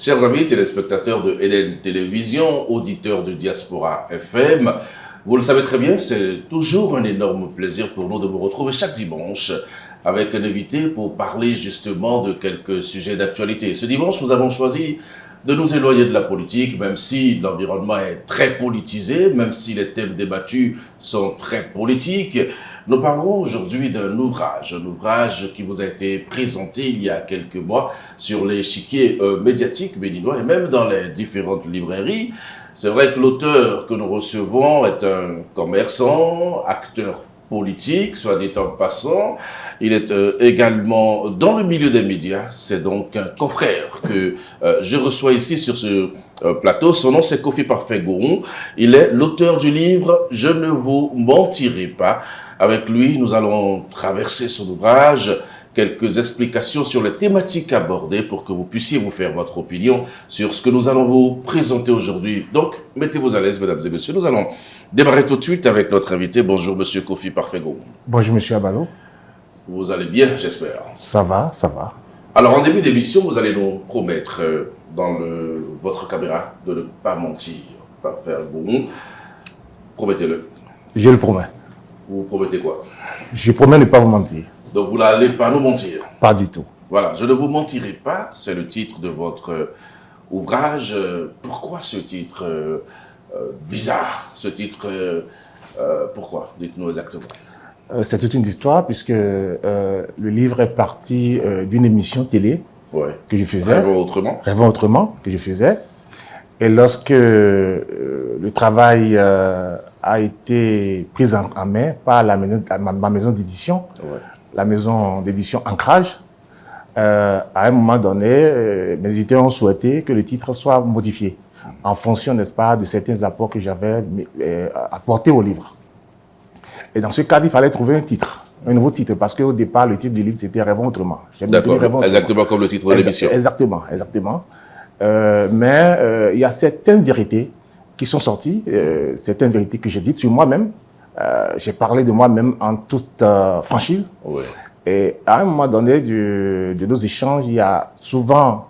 Chers amis téléspectateurs de Eden Télévision, auditeurs de Diaspora FM, vous le savez très bien, c'est toujours un énorme plaisir pour nous de vous retrouver chaque dimanche avec un invité pour parler justement de quelques sujets d'actualité. Ce dimanche, nous avons choisi de nous éloigner de la politique, même si l'environnement est très politisé, même si les thèmes débattus sont très politiques. Nous parlerons aujourd'hui d'un ouvrage qui vous a été présenté il y a quelques mois sur l'échiquier médiatique béninois et même dans les différentes librairies. C'est vrai que l'auteur que nous recevons est un commerçant, acteur politique, soit dit en passant. Il est également dans le milieu des médias. C'est donc un confrère que je reçois ici sur ce plateau. Son nom, c'est Kofi Parfait Gourou. Il est l'auteur du livre « Je ne vous mentirai pas ». Avec lui, nous allons traverser son ouvrage, quelques explications sur les thématiques abordées pour que vous puissiez vous faire votre opinion sur ce que nous allons vous présenter aujourd'hui. Donc, mettez-vous à l'aise, mesdames et messieurs. Nous allons démarrer tout de suite avec notre invité. Bonjour, monsieur Kofi Parfait Gourou. Bonjour, monsieur Abalo. Vous allez bien, j'espère. Ça va, ça va. Alors, en début d'émission, vous allez nous promettre dans votre caméra de ne pas mentir. Parfait Gourou. Promettez-le. Je le promets. Vous promettez quoi? Je promets de ne pas vous mentir. Donc, vous n'allez pas nous mentir? Pas du tout. Voilà, je ne vous mentirai pas, c'est le titre de votre ouvrage. Pourquoi ce titre bizarre? Ce titre, pourquoi? Dites-nous exactement. C'est toute une histoire puisque le livre est parti d'une émission télé que je faisais. Rêvons autrement. Rêvons autrement, que je faisais. Et lorsque le travail a été pris en main par ma maison d'édition, la maison d'édition Ancrage, à un moment donné, mes éditeurs ont souhaité que le titre soit modifié en fonction, n'est-ce pas, de certains apports que j'avais apportés au livre. Et dans ce cadre, il fallait trouver un titre, un nouveau titre, parce qu'au départ, le titre du livre, c'était Rêvons autrement. D'accord, exactement comme le titre de l'émission. Exactement, exactement. Mais il y a certaines vérités qui sont sorties, certaines vérités que j'ai dites sur moi-même. J'ai parlé de moi-même en toute franchise. Et à un moment donné de nos échanges, il y a souvent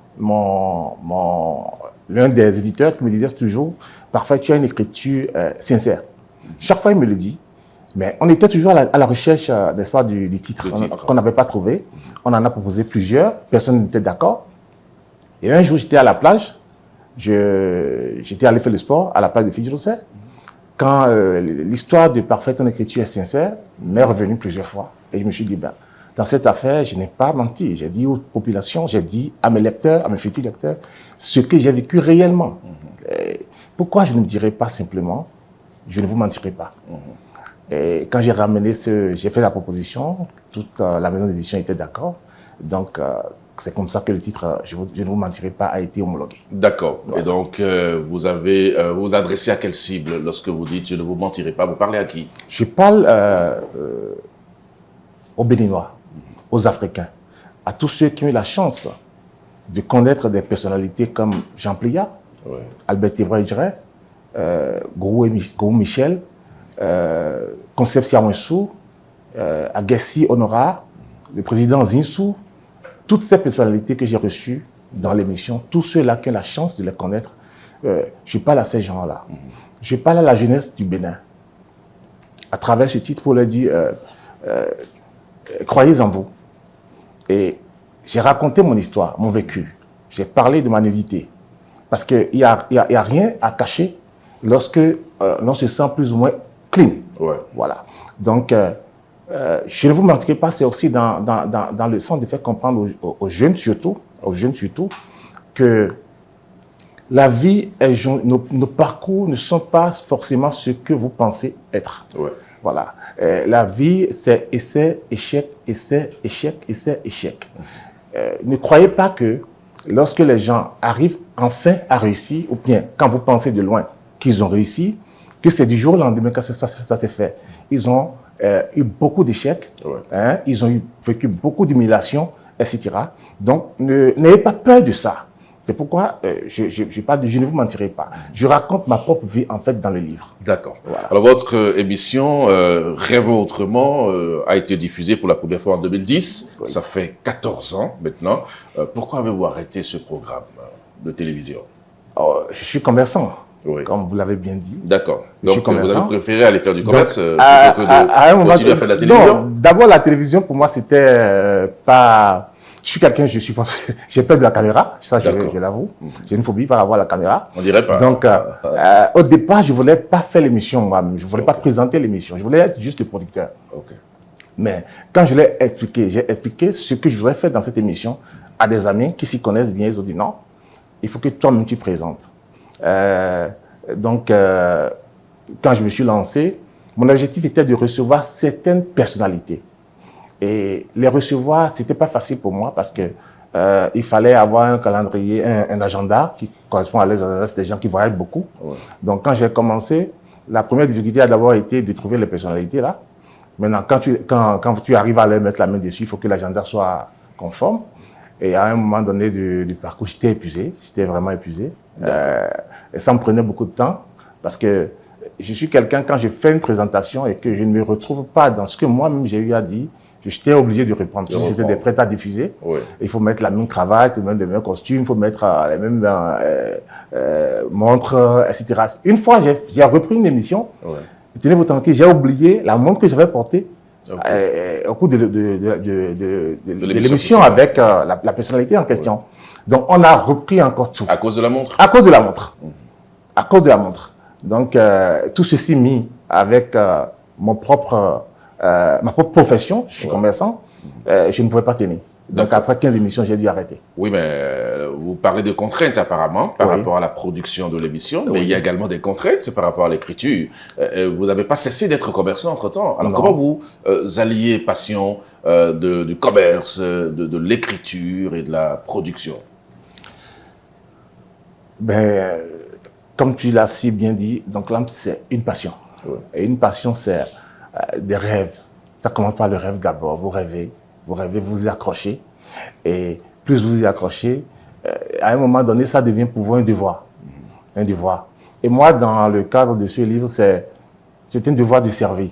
l'un des éditeurs qui me disait toujours « Parfait, tu as une écriture sincère ». Chaque fois, il me le dit. Mais on était toujours à la recherche, n'est-ce pas, du titre qu'on n'avait pas trouvé. On en a proposé plusieurs, personne n'était d'accord. Et un jour, j'étais à la plage, j'étais allé faire le sport à la plage de Fidjirosset. Quand l'histoire de Parfait en écriture est sincère m'est revenue plusieurs fois. Et je me suis dit, ben, dans cette affaire, je n'ai pas menti. J'ai dit aux populations, j'ai dit à mes lecteurs, à mes futurs lecteurs, ce que j'ai vécu réellement. Pourquoi je ne me dirais pas simplement, je ne vous mentirai pas. Et quand j'ai j'ai fait la proposition, toute la maison d'édition était d'accord. Donc, c'est comme ça que le titre « Je ne vous mentirai pas » a été homologué. D'accord. Voilà. Et donc, vous vous adressez à quelle cible lorsque vous dites « Je ne vous mentirai pas » Vous parlez à qui? Je parle aux Béninois, aux Africains, à tous ceux qui ont eu la chance de connaître des personnalités comme Jean Plia, Albert Évora-Idjere, Gourou Michel, Concepcia Ouensou, Aguessi Honora, le président Zinsou, toutes ces personnalités que j'ai reçues dans l'émission, tous ceux-là qui ont la chance de les connaître, je parle à ces gens-là. Je parle à la jeunesse du Bénin, à travers ce titre pour leur dire, croyez en vous. Et j'ai raconté mon histoire, mon vécu. J'ai parlé de ma nullité. Parce qu'il n'y a rien à cacher lorsque l'on se sent plus ou moins clean. Voilà. Donc, je ne vous mentirai pas, c'est aussi dans le sens de faire comprendre aux jeunes surtout, que la vie, nos parcours ne sont pas forcément ce que vous pensez être. Voilà. La vie, c'est essai, échec, essai, échec, essai, échec. Ne croyez pas que lorsque les gens arrivent enfin à réussir, ou bien quand vous pensez de loin qu'ils ont réussi, que c'est du jour au lendemain que ça s'est fait. Ils ont eu beaucoup d'échecs, ils ont vécu beaucoup d'humiliations, etc. Donc, n'ayez pas peur de ça. C'est pourquoi je ne vous mentirai pas. Je raconte ma propre vie, en fait, dans le livre. D'accord. Voilà. Alors, votre émission Rêvons autrement a été diffusée pour la première fois en 2010. Oui. Ça fait 14 ans maintenant. Pourquoi avez-vous arrêté ce programme? de télévision? Je suis commerçant, Oui. comme vous l'avez bien dit. D'accord. Je suis Donc, vous commerçant. avez préféré aller faire du commerce Donc, plutôt que de continuer à faire de la télévision? Non, d'abord, la télévision, pour moi, c'était pas... Je suis quelqu'un, je suis pas... J'ai peur de la caméra, ça, je l'avoue. J'ai une phobie par rapport à la caméra. On dirait pas. Donc, au départ, je voulais pas faire l'émission, moi. Je voulais pas présenter l'émission. Je voulais être juste le producteur. Mais quand je l'ai expliqué, j'ai expliqué ce que je voudrais faire dans cette émission à des amis qui s'y connaissent bien. Ils ont dit non, il faut que toi-même tu présentes. Donc, quand je me suis lancé, mon objectif était de recevoir certaines personnalités. Et les recevoir, ce n'était pas facile pour moi parce que il fallait avoir un calendrier, un agenda qui correspond à l'agenda des gens qui voyagent beaucoup. Ouais. Donc, quand j'ai commencé, la première difficulté a d'abord été de trouver les personnalités là. Maintenant, quand tu arrives à leur mettre la main dessus, il faut que l'agenda soit conforme. Et à un moment donné du parcours, j'étais épuisé, j'étais vraiment épuisé. Et ça me prenait beaucoup de temps parce que je suis quelqu'un, quand je fais une présentation et que je ne me retrouve pas dans ce que moi-même j'ai eu à dire, j'étais obligé de répondre. Si c'était des prêts à diffuser, il faut mettre la même cravate, le même costume, il faut mettre les mêmes montres, etc. Une fois, j'ai repris une émission. Tenez votre temps que j'ai oublié la montre que j'avais portée au cours de l'émission avec la personnalité en question. Donc, on a repris encore tout. À cause de la montre? À cause de la montre. À cause de la montre. Donc, tout ceci mis avec ma propre profession, je suis commerçant, je ne pouvais pas tenir. Donc, après 15 émissions, j'ai dû arrêter. Oui, mais vous parlez de contraintes apparemment par rapport à la production de l'émission, mais il y a également des contraintes par rapport à l'écriture. Vous n'avez pas cessé d'être commerçant entre-temps. Alors, comment vous alliez passion du commerce, de l'écriture et de la production? Ben, comme tu l'as si bien dit, donc là, c'est une passion. Et une passion, c'est des rêves. Ça commence par le rêve d'abord. Vous rêvez, vous y accrochez. Et plus vous y accrochez, à un moment donné, ça devient pour vous un devoir. Un devoir. Et moi, dans le cadre de ce livre, c'est un devoir de servir.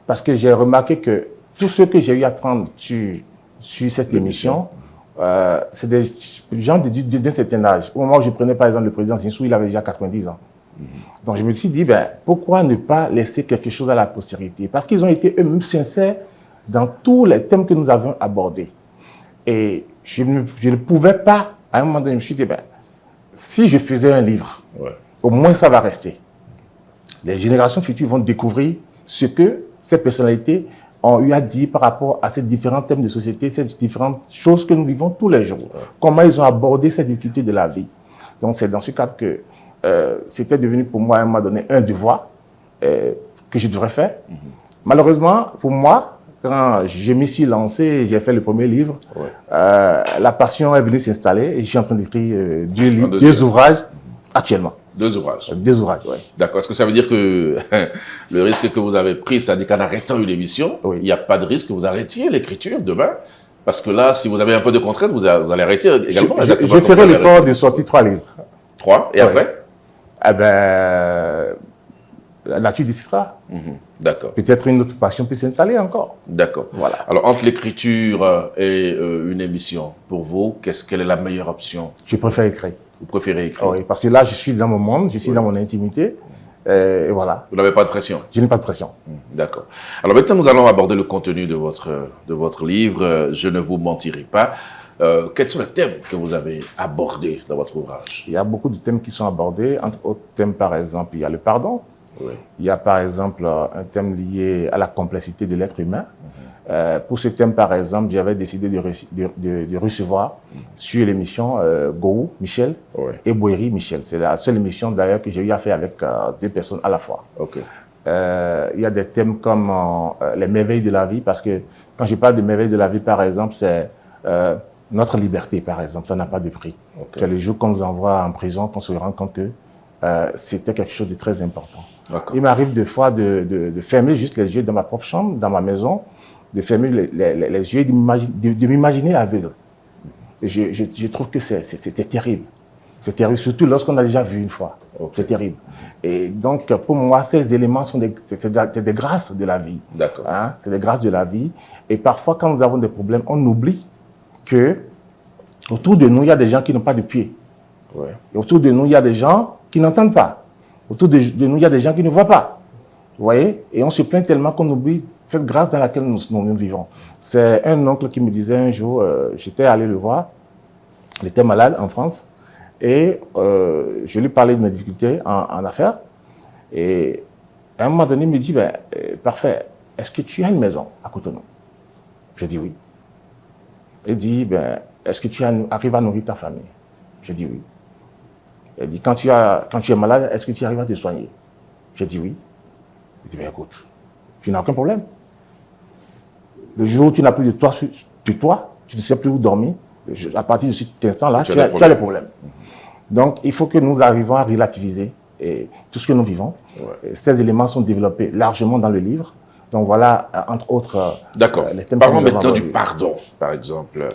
Parce que j'ai remarqué que tout ce que j'ai eu à apprendre sur cette émission, c'est des gens d'un certain âge. Au moment où je prenais par exemple le président Zinsou, il avait déjà 90 ans. Donc je me suis dit, pourquoi ne pas laisser quelque chose à la postérité? Parce qu'ils ont été eux-mêmes sincères dans tous les thèmes que nous avons abordés. Et je ne pouvais pas, à un moment donné, je me suis dit, si je faisais un livre, au moins ça va rester. Les générations futures vont découvrir ce que ces personnalités ont eu à dire par rapport à ces différents thèmes de société, ces différentes choses que nous vivons tous les jours. Comment ils ont abordé ces difficultés de la vie. Donc c'est dans ce cadre que c'était devenu pour moi à un moment donné un devoir que je devrais faire. Malheureusement, pour moi, quand je m'y suis lancé, j'ai fait le premier livre, la passion est venue s'installer et je suis en train d'écrire deux ouvrages actuellement. 2 ouvrages. 2 ouvrages, oui. D'accord. Est-ce que ça veut dire que le risque que vous avez pris, c'est-à-dire qu'en arrêtant une émission, il n'y a pas de risque que vous arrêtiez l'écriture demain? Parce que là, si vous avez un peu de contraintes, vous allez arrêter également. Je ferai l'effort de sortir 3 livres. 3? Et après? Eh bien, la nature décidera. D'accord. Peut-être une autre passion peut s'installer encore. D'accord. Voilà. Alors, entre l'écriture et une émission, pour vous, quelle est la meilleure option? Je préfère écrire. Vous préférez écrire? Oui, parce que là, je suis dans mon monde, je suis dans mon intimité. Et voilà. Vous n'avez pas de pression? Je n'ai pas de pression. D'accord. Alors maintenant, nous allons aborder le contenu de votre livre, Je ne vous mentirai pas. Quels sont les thèmes que vous avez abordés dans votre ouvrage? Il y a beaucoup de thèmes qui sont abordés. Entre autres thèmes, par exemple, il y a le pardon. Il y a par exemple un thème lié à la complexité de l'être humain. Pour ce thème, par exemple, j'avais décidé de recevoir sur l'émission Gou Michel et Bouéry Michel. C'est la seule émission d'ailleurs que j'ai eu à faire avec 2 personnes à la fois. Il y a des thèmes comme les merveilles de la vie, parce que quand je parle de merveilles de la vie, par exemple, c'est notre liberté, par exemple, ça n'a pas de prix. C'est le jour qu'on nous envoie en prison qu'on se rend compte que c'était quelque chose de très important. Il m'arrive des fois de fermer juste les yeux dans ma propre chambre, dans ma maison, de fermer les yeux et de m'imaginer aveugle. Je trouve que c'était terrible. C'est terrible, surtout lorsqu'on a déjà vu une fois. C'est terrible. Et donc, pour moi, ces éléments sont des grâces de la vie. D'accord. Hein? C'est des grâces de la vie. Et parfois, quand nous avons des problèmes, on oublie que autour de nous, il y a des gens qui n'ont pas de pieds. Ouais. Et autour de nous, il y a des gens qui n'entendent pas. Autour de nous, il y a des gens qui ne voient pas. Vous voyez? Et on se plaint tellement qu'on oublie cette grâce dans laquelle nous vivons. C'est un oncle qui me disait un jour, j'étais allé le voir, il était malade en France, et je lui parlais de mes difficultés en affaires. Et à un moment donné, il me dit, ben, parfait, est-ce que tu as une maison à Cotonou? J'ai dit oui. Il dit, ben, est-ce que tu arrives à nourrir ta famille? J'ai dit oui. Il dit, quand tu es malade, est-ce que tu arrives à te soigner? J'ai dit oui. Il dit, ben écoute, tu n'as aucun problème. Le jour où tu n'as plus de toit, tu ne sais plus où dormir, à partir de cet instant-là, tu as des problèmes. Donc, il faut que nous arrivions à relativiser tout ce que nous vivons. Ouais. Ces éléments sont développés largement dans le livre. Donc voilà, entre autres, les thèmes. Parlons maintenant du pardon, par exemple.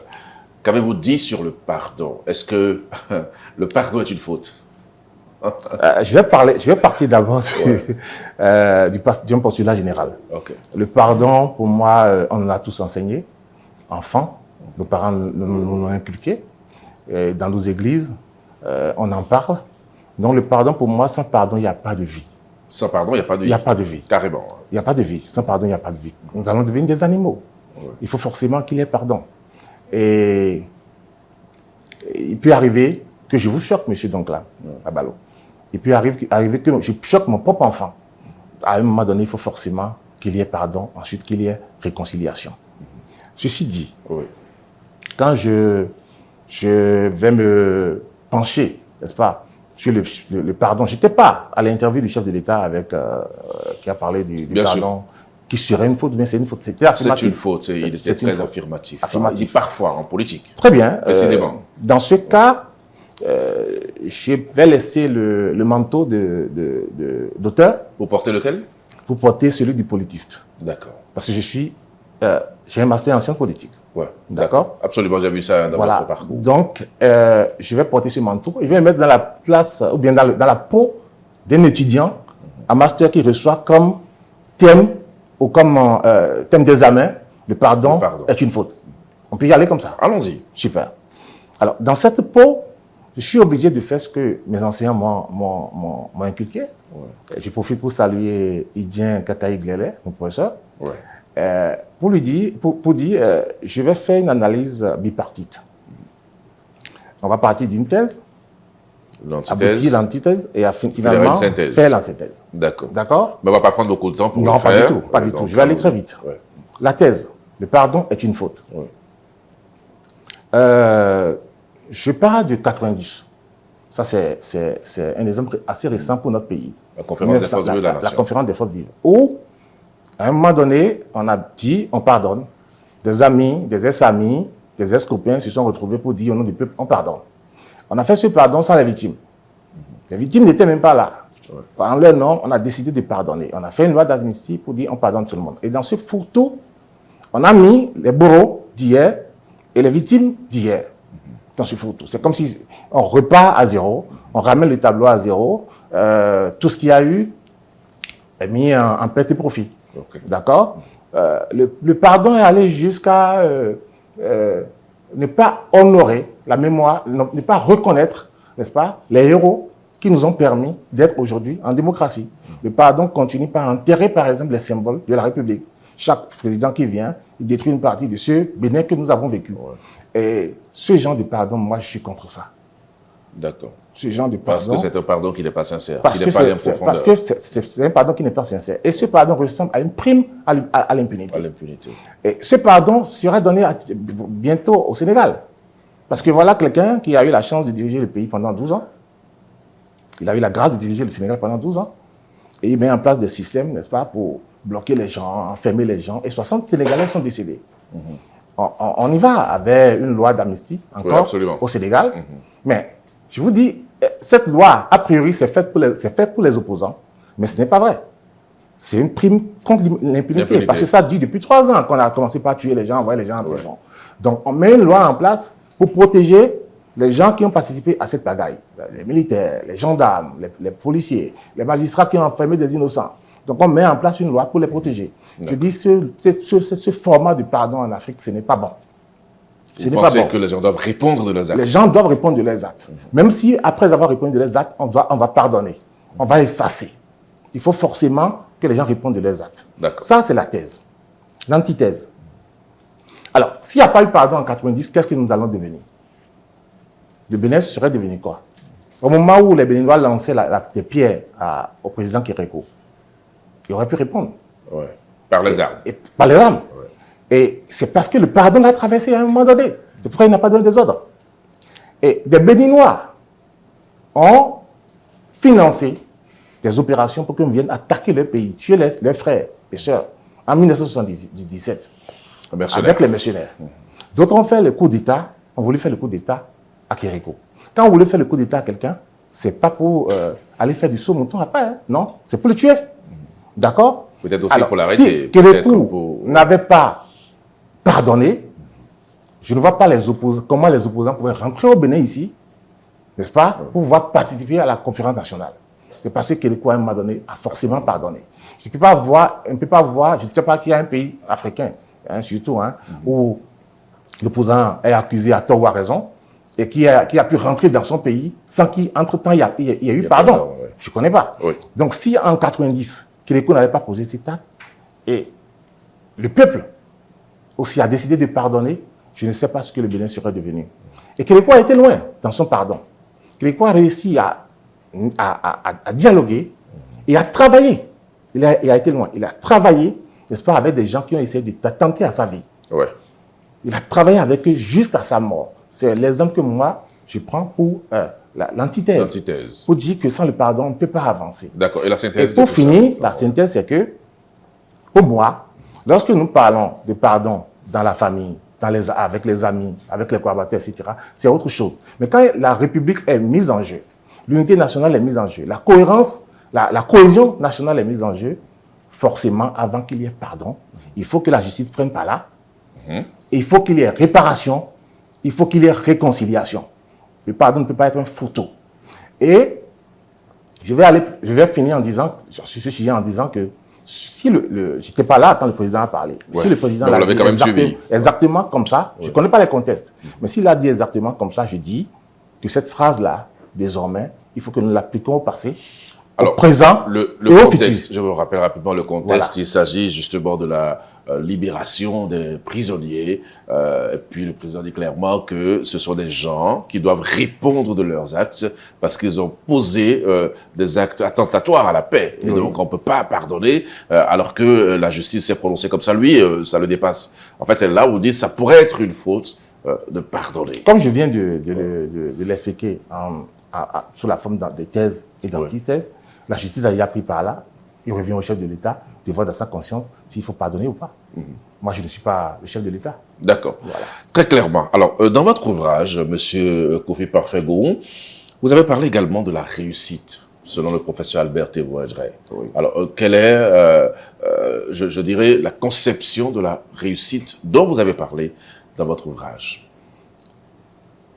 Qu'avez-vous dit sur le pardon? Est-ce que le pardon est une faute? Je vais partir d'abord d'un postulat général. Okay. Le pardon, pour moi, on en a tous enseigné. Enfants, nos parents nous l'ont inculqué. Dans nos églises, on en parle. Donc le pardon, pour moi, sans pardon, il n'y a pas de vie. Sans pardon, il n'y a pas de vie. Il n'y a pas de vie. Carrément. Il n'y a pas de vie. Sans pardon, il n'y a pas de vie. Nous allons devenir des animaux. Ouais. Il faut forcément qu'il y ait pardon. Et il peut arriver que je vous choque, monsieur Doncla, à Balo. Il peut arriver que je choque mon propre enfant. À un moment donné, il faut forcément qu'il y ait pardon, ensuite qu'il y ait réconciliation. Ceci dit, oui, quand je vais me pencher, n'est-ce pas, sur le pardon, je n'étais pas à l'interview du chef de l'État qui a parlé du pardon, qui serait une faute, mais c'est une faute. C'est une faute, il était très affirmatif. Il dit parfois en politique. Très bien. Précisément. Dans ce cas, je vais laisser le manteau d'auteur. Pour porter lequel? Pour porter celui du politiste. D'accord. Parce que j'ai un master en sciences politiques. Ouais. D'accord. Absolument, j'ai vu ça dans votre parcours. Donc, je vais porter ce manteau. Je vais le mettre dans la place, ou bien dans la peau d'un étudiant en master qui reçoit comme thème ou comme thème d'examen, le pardon est une faute. On peut y aller comme ça. Allons-y. Super. Alors, dans cette peau, je suis obligé de faire ce que mes enseignants m'ont inculqué. Ouais. Je profite pour saluer Idien Kakaï Glele, mon professeur, pour lui dire, je vais faire une analyse bipartite. On va partir d'une thèse, aboutir l'antithèse et finalement faire la synthèse. D'accord. D'accord? Mais on ne va pas prendre beaucoup de temps pour le faire. Non, pas du tout. Pas du tout. Je vais aller très vite. Ouais. La thèse, le pardon est une faute. Ouais. Je parle de 90. Ça, c'est un exemple assez récent pour notre pays. La conférence des forces vives de la nation. La conférence des forces vives. Où, à un moment donné, on a dit, on pardonne. Des amis, des ex-amis, des ex-copains se sont retrouvés pour dire au nom du peuple, on pardonne. On a fait ce pardon sans les victimes. Les victimes n'étaient même pas là. Ouais. En leur nom, on a décidé de pardonner. On a fait une loi d'amnistie pour dire, on pardonne tout le monde. Et dans ce fourre-tout, on a mis les bourreaux d'hier et les victimes d'hier. Dans ce fourre-tout. C'est comme si on repart à zéro, on ramène le tableau à zéro, tout ce qu'il y a eu est mis en perte et profit. Okay. D'accord? Le pardon est allé jusqu'à ne pas honorer la mémoire, ne pas reconnaître, n'est-ce pas, les héros qui nous ont permis d'être aujourd'hui en démocratie. Le pardon continue par enterrer, par exemple, les symboles de la République. Chaque président qui vient, il détruit une partie de ce Bénin que nous avons vécu. Ouais. Et ce genre de pardon, moi, je suis contre ça. D'accord. Ce genre de pardon. Parce que c'est un pardon qui n'est pas sincère, qui n'est pas allé en profondeur. Parce que c'est un pardon qui n'est pas sincère. Et ce pardon ressemble à une prime à l'impunité. À l'impunité. Et ce pardon sera donné bientôt au Sénégal. Parce que voilà quelqu'un qui a eu la chance de diriger le pays pendant 12 ans. Il a eu la grâce de diriger le Sénégal pendant 12 ans. Et il met en place des systèmes, n'est-ce pas, pour bloquer les gens, enfermer les gens. Et 60 Sénégalais sont décédés. On y va avec une loi d'amnistie encore au Sénégal. Mais je vous dis, cette loi, a priori, c'est faite pour les opposants. Mais ce n'est pas vrai. C'est une prime contre l'impunité. Parce que ça dit depuis 3 ans qu'on a commencé par tuer les gens, envoyer les gens en prison. Donc on met une loi en place pour protéger les gens qui ont participé à cette bagaille. Les militaires, les gendarmes, les policiers, les magistrats qui ont enfermé des innocents. Donc on met en place une loi pour les protéger. Je dis, ce format de pardon en Afrique, ce n'est pas bon. Vous pensez que les gens doivent répondre de leurs actes? Les gens doivent répondre de leurs actes. Même si, après avoir répondu de leurs actes, on va pardonner. On va effacer. Il faut forcément que les gens répondent de leurs actes. Ça, c'est la thèse. L'antithèse. Alors, s'il n'y a pas eu pardon en 90, qu'est-ce que nous allons devenir? Le Bénin serait devenu quoi? Au moment où les Béninois lançaient des pierres au président Kérékou, il aurait pu répondre. Ouais. Par les armes. Par les armes. Ouais. Et c'est parce que le pardon l'a traversé à un moment donné. C'est pourquoi il n'a pas donné des ordres. Et des Béninois ont financé des opérations pour qu'on vienne attaquer leur pays, tuer leurs frères et sœurs en 1977 avec les mercenaires. D'autres ont fait le coup d'État, ont voulu faire le coup d'État à Kérékou. Quand on voulait faire le coup d'État à quelqu'un, ce n'est pas pour aller faire du saut mouton après, hein, non, c'est pour le tuer. D'accord? Peut-être aussi pour l'arrêter. Si Kérékou n'avait pas pardonné, je ne vois pas comment les opposants pouvaient rentrer au Bénin ici, n'est-ce pas, pour pouvoir participer à la conférence nationale. C'est parce que Kérékou, à un moment donné, a forcément pardonné. Je ne peux pas voir, je ne sais pas qu'il y a un pays africain, hein, surtout, hein, où l'opposant est accusé à tort ou à raison, et qui a pu rentrer dans son pays sans qu'entre-temps, il y a eu pardon. Ouais. Je ne connais pas. Oui. Donc, si en 90, Kérékou n'avait pas posé cet acte, et le peuple aussi a décidé de pardonner, je ne sais pas ce que le Bénin serait devenu. Et Kérékou a été loin dans son pardon. Kérékou a réussi à dialoguer et à travailler. Il a été loin. Il a travaillé, n'est-ce pas, avec des gens qui ont essayé d'attenter à sa vie. Ouais. Il a travaillé avec eux jusqu'à sa mort. C'est l'exemple que moi, je prends pour l'antithèse. L'antithèse. Pour dire que sans le pardon, on ne peut pas avancer. D'accord. Et la synthèse? Et pour finir, la synthèse, c'est que, pour moi, lorsque nous parlons de pardon dans la famille, avec les amis, avec les collaborateurs, etc., c'est autre chose. Mais quand la République est mise en jeu, l'unité nationale est mise en jeu, la cohérence, la cohésion nationale est mise en jeu, forcément, avant qu'il y ait pardon, il faut que la justice prenne par là, il faut qu'il y ait réparation, il faut qu'il y ait réconciliation. Le pardon ne peut pas être un photo. Et je vais finir en disant, sur ce sujet en disant que si je n'étais pas là quand le président a parlé, mais si le président l'a dit exactement comme ça, je ne connais pas les contextes, mais s'il a dit exactement comme ça, je dis que cette phrase-là, désormais, il faut que nous l'appliquions au passé, au présent et au futur. Je vous rappelle rapidement le contexte. Voilà. Il s'agit justement de la libération des prisonniers. Et puis le président dit clairement que ce sont des gens qui doivent répondre de leurs actes parce qu'ils ont posé des actes attentatoires à la paix. Et donc on ne peut pas pardonner alors que la justice s'est prononcée comme ça. Lui, ça le dépasse. En fait, c'est là où on dit que ça pourrait être une faute de pardonner. Comme je viens de l'expliquer sous la forme de thèse et d'antithèse, la justice a déjà pris par là. Il revient au chef de l'État de voir dans sa conscience s'il faut pardonner ou pas. Moi, je ne suis pas le chef de l'État. D'accord. Voilà. Très clairement. Alors, dans votre ouvrage, M. Kofi Parfait-Gourou, vous avez parlé également de la réussite, selon le professeur Albert Thévois-Edrey. Oui. Alors, quelle est, je dirais, la conception de la réussite dont vous avez parlé dans votre ouvrage?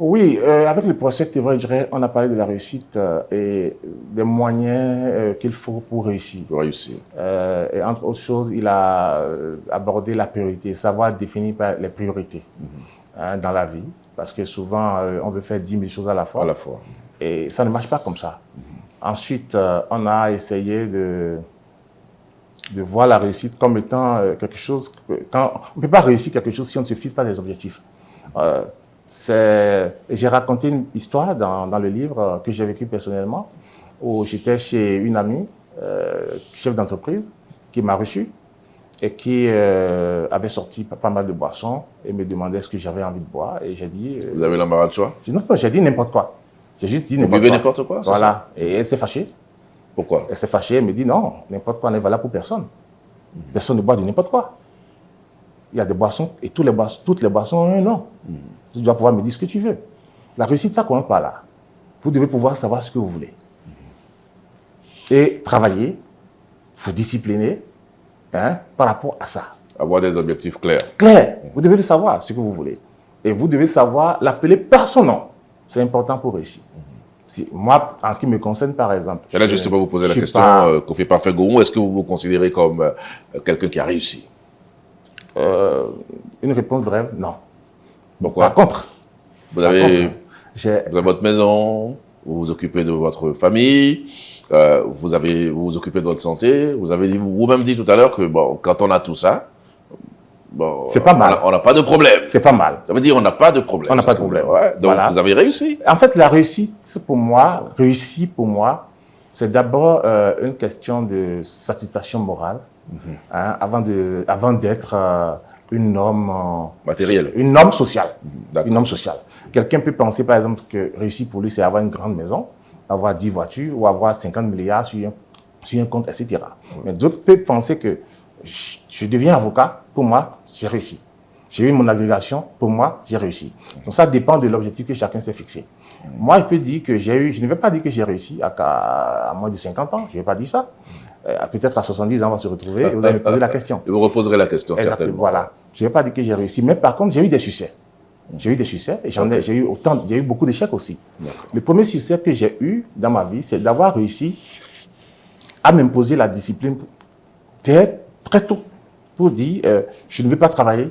Oui, avec le professeur Thévois-Edrey, on a parlé de la réussite et des moyens qu'il faut pour réussir. Pour réussir. Et entre autres choses, il a abordé la priorité, savoir définir les priorités dans la vie. Parce que souvent, on veut faire 10 000 choses à la fois. À la fois. Et ça ne marche pas comme ça. Ensuite, on a essayé de voir la réussite comme étant quelque chose... on ne peut pas réussir quelque chose si on ne se fixe pas des objectifs. J'ai raconté une histoire dans le livre que j'ai vécu personnellement, où j'étais chez une amie, chef d'entreprise, qui m'a reçu et qui avait sorti pas mal de boissons et me demandait ce que j'avais envie de boire. Et j'ai dit... Vous avez l'embarras de choix? J'ai dit n'importe quoi. J'ai juste dit n'importe quoi. Vous buvez n'importe quoi? Voilà. Et elle s'est fâchée. Pourquoi? Elle s'est fâchée, elle me dit non, n'importe quoi n'est valable pour personne. Personne ne boit de n'importe quoi. Il y a des boissons et toutes les boissons ont un nom. Tu dois pouvoir me dire ce que tu veux. La réussite, ça commence par là. Vous devez pouvoir savoir ce que vous voulez. Et travailler, vous discipliner par rapport à ça. Avoir des objectifs clairs. Clairs. Vous devez le savoir, ce que vous voulez. Et vous devez savoir l'appeler par son nom. C'est important pour réussir. Moi, en ce qui me concerne, par exemple... J'allais justement vous poser la question, Kofi Parfait-Gourou, est-ce que vous vous considérez comme quelqu'un qui a réussi? Une réponse brève, non. Pourquoi? Par contre, Vous avez j'ai... vous avez votre maison, vous vous occupez de votre famille, vous vous occupez de votre santé. Vous avez vous-même dit tout à l'heure que bon, quand on a tout ça, bon, C'est pas mal. On n'a pas de problème. C'est pas mal. Ça veut dire on n'a pas de problème. On n'a pas de problème. Ouais, donc Voilà. vous avez réussi. En fait, la réussite pour moi, c'est d'abord une question de satisfaction morale, hein, avant d'être une norme Matériel. une norme sociale. D'accord. Une norme sociale. Quelqu'un peut penser, par exemple, que réussir pour lui, c'est avoir une grande maison, avoir 10 voitures ou avoir 50 milliards sur un compte, etc. Mais d'autres peuvent penser que je deviens avocat, pour moi, j'ai réussi. J'ai eu mon agrégation, pour moi, j'ai réussi. Donc ça dépend de l'objectif que chacun s'est fixé. Moi, je peux dire que je ne vais pas dire que j'ai réussi à moins de 50 ans, je ne vais pas dire ça. Peut-être à 70 ans, on va se retrouver et vous allez me poser la question. Je vous reposerai la question, Exactement, certainement. voilà. Je ne vais pas dire que j'ai réussi, mais par contre, j'ai eu des succès. J'ai eu des succès et j'ai eu beaucoup d'échecs aussi. Le premier succès que j'ai eu dans ma vie, c'est d'avoir réussi à m'imposer la discipline très tôt pour dire je ne veux pas travailler,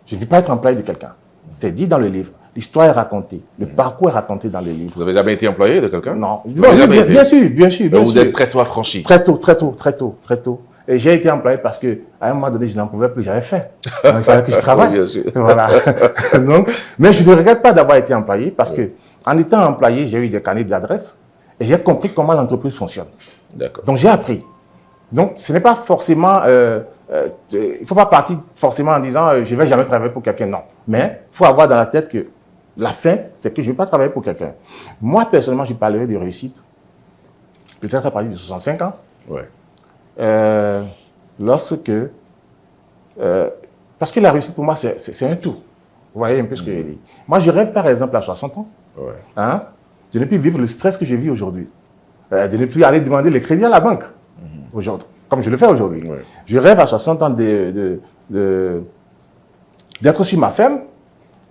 je ne veux pas être employé de quelqu'un. C'est dit dans le livre. L'histoire est racontée, le parcours est raconté dans le livre. Vous n'avez jamais été employé de quelqu'un? Non, Vous n'avez jamais été? bien sûr, bien sûr. Vous êtes très tôt affranchi. Très tôt. Et j'ai été employé parce qu'à un moment donné, je n'en pouvais plus, j'avais faim. Donc, il fallait que je travaille. Oui, bien sûr. Voilà. Donc, mais je ne regrette pas d'avoir été employé parce que, en étant employé, j'ai eu des carnets d'adresse et j'ai compris comment l'entreprise fonctionne. D'accord. Donc, j'ai appris. Donc, ce n'est pas forcément... il ne faut pas partir forcément en disant je ne vais jamais travailler pour quelqu'un, non. Mais il faut avoir dans la tête que la fin, c'est que je ne vais pas travailler pour quelqu'un. Moi, personnellement, je parlerai de réussite, peut-être à partir de 65 ans. Ouais. Lorsque... parce que la réussite, pour moi, c'est un tout. Vous voyez un peu ce que je dis. Moi, je rêve, par exemple, à 60 ans, Ouais. hein, de ne plus vivre le stress que je vis aujourd'hui. De ne plus aller demander les crédits à la banque, aujourd'hui, comme je le fais aujourd'hui. Ouais. Je rêve à 60 ans d'être sur ma ferme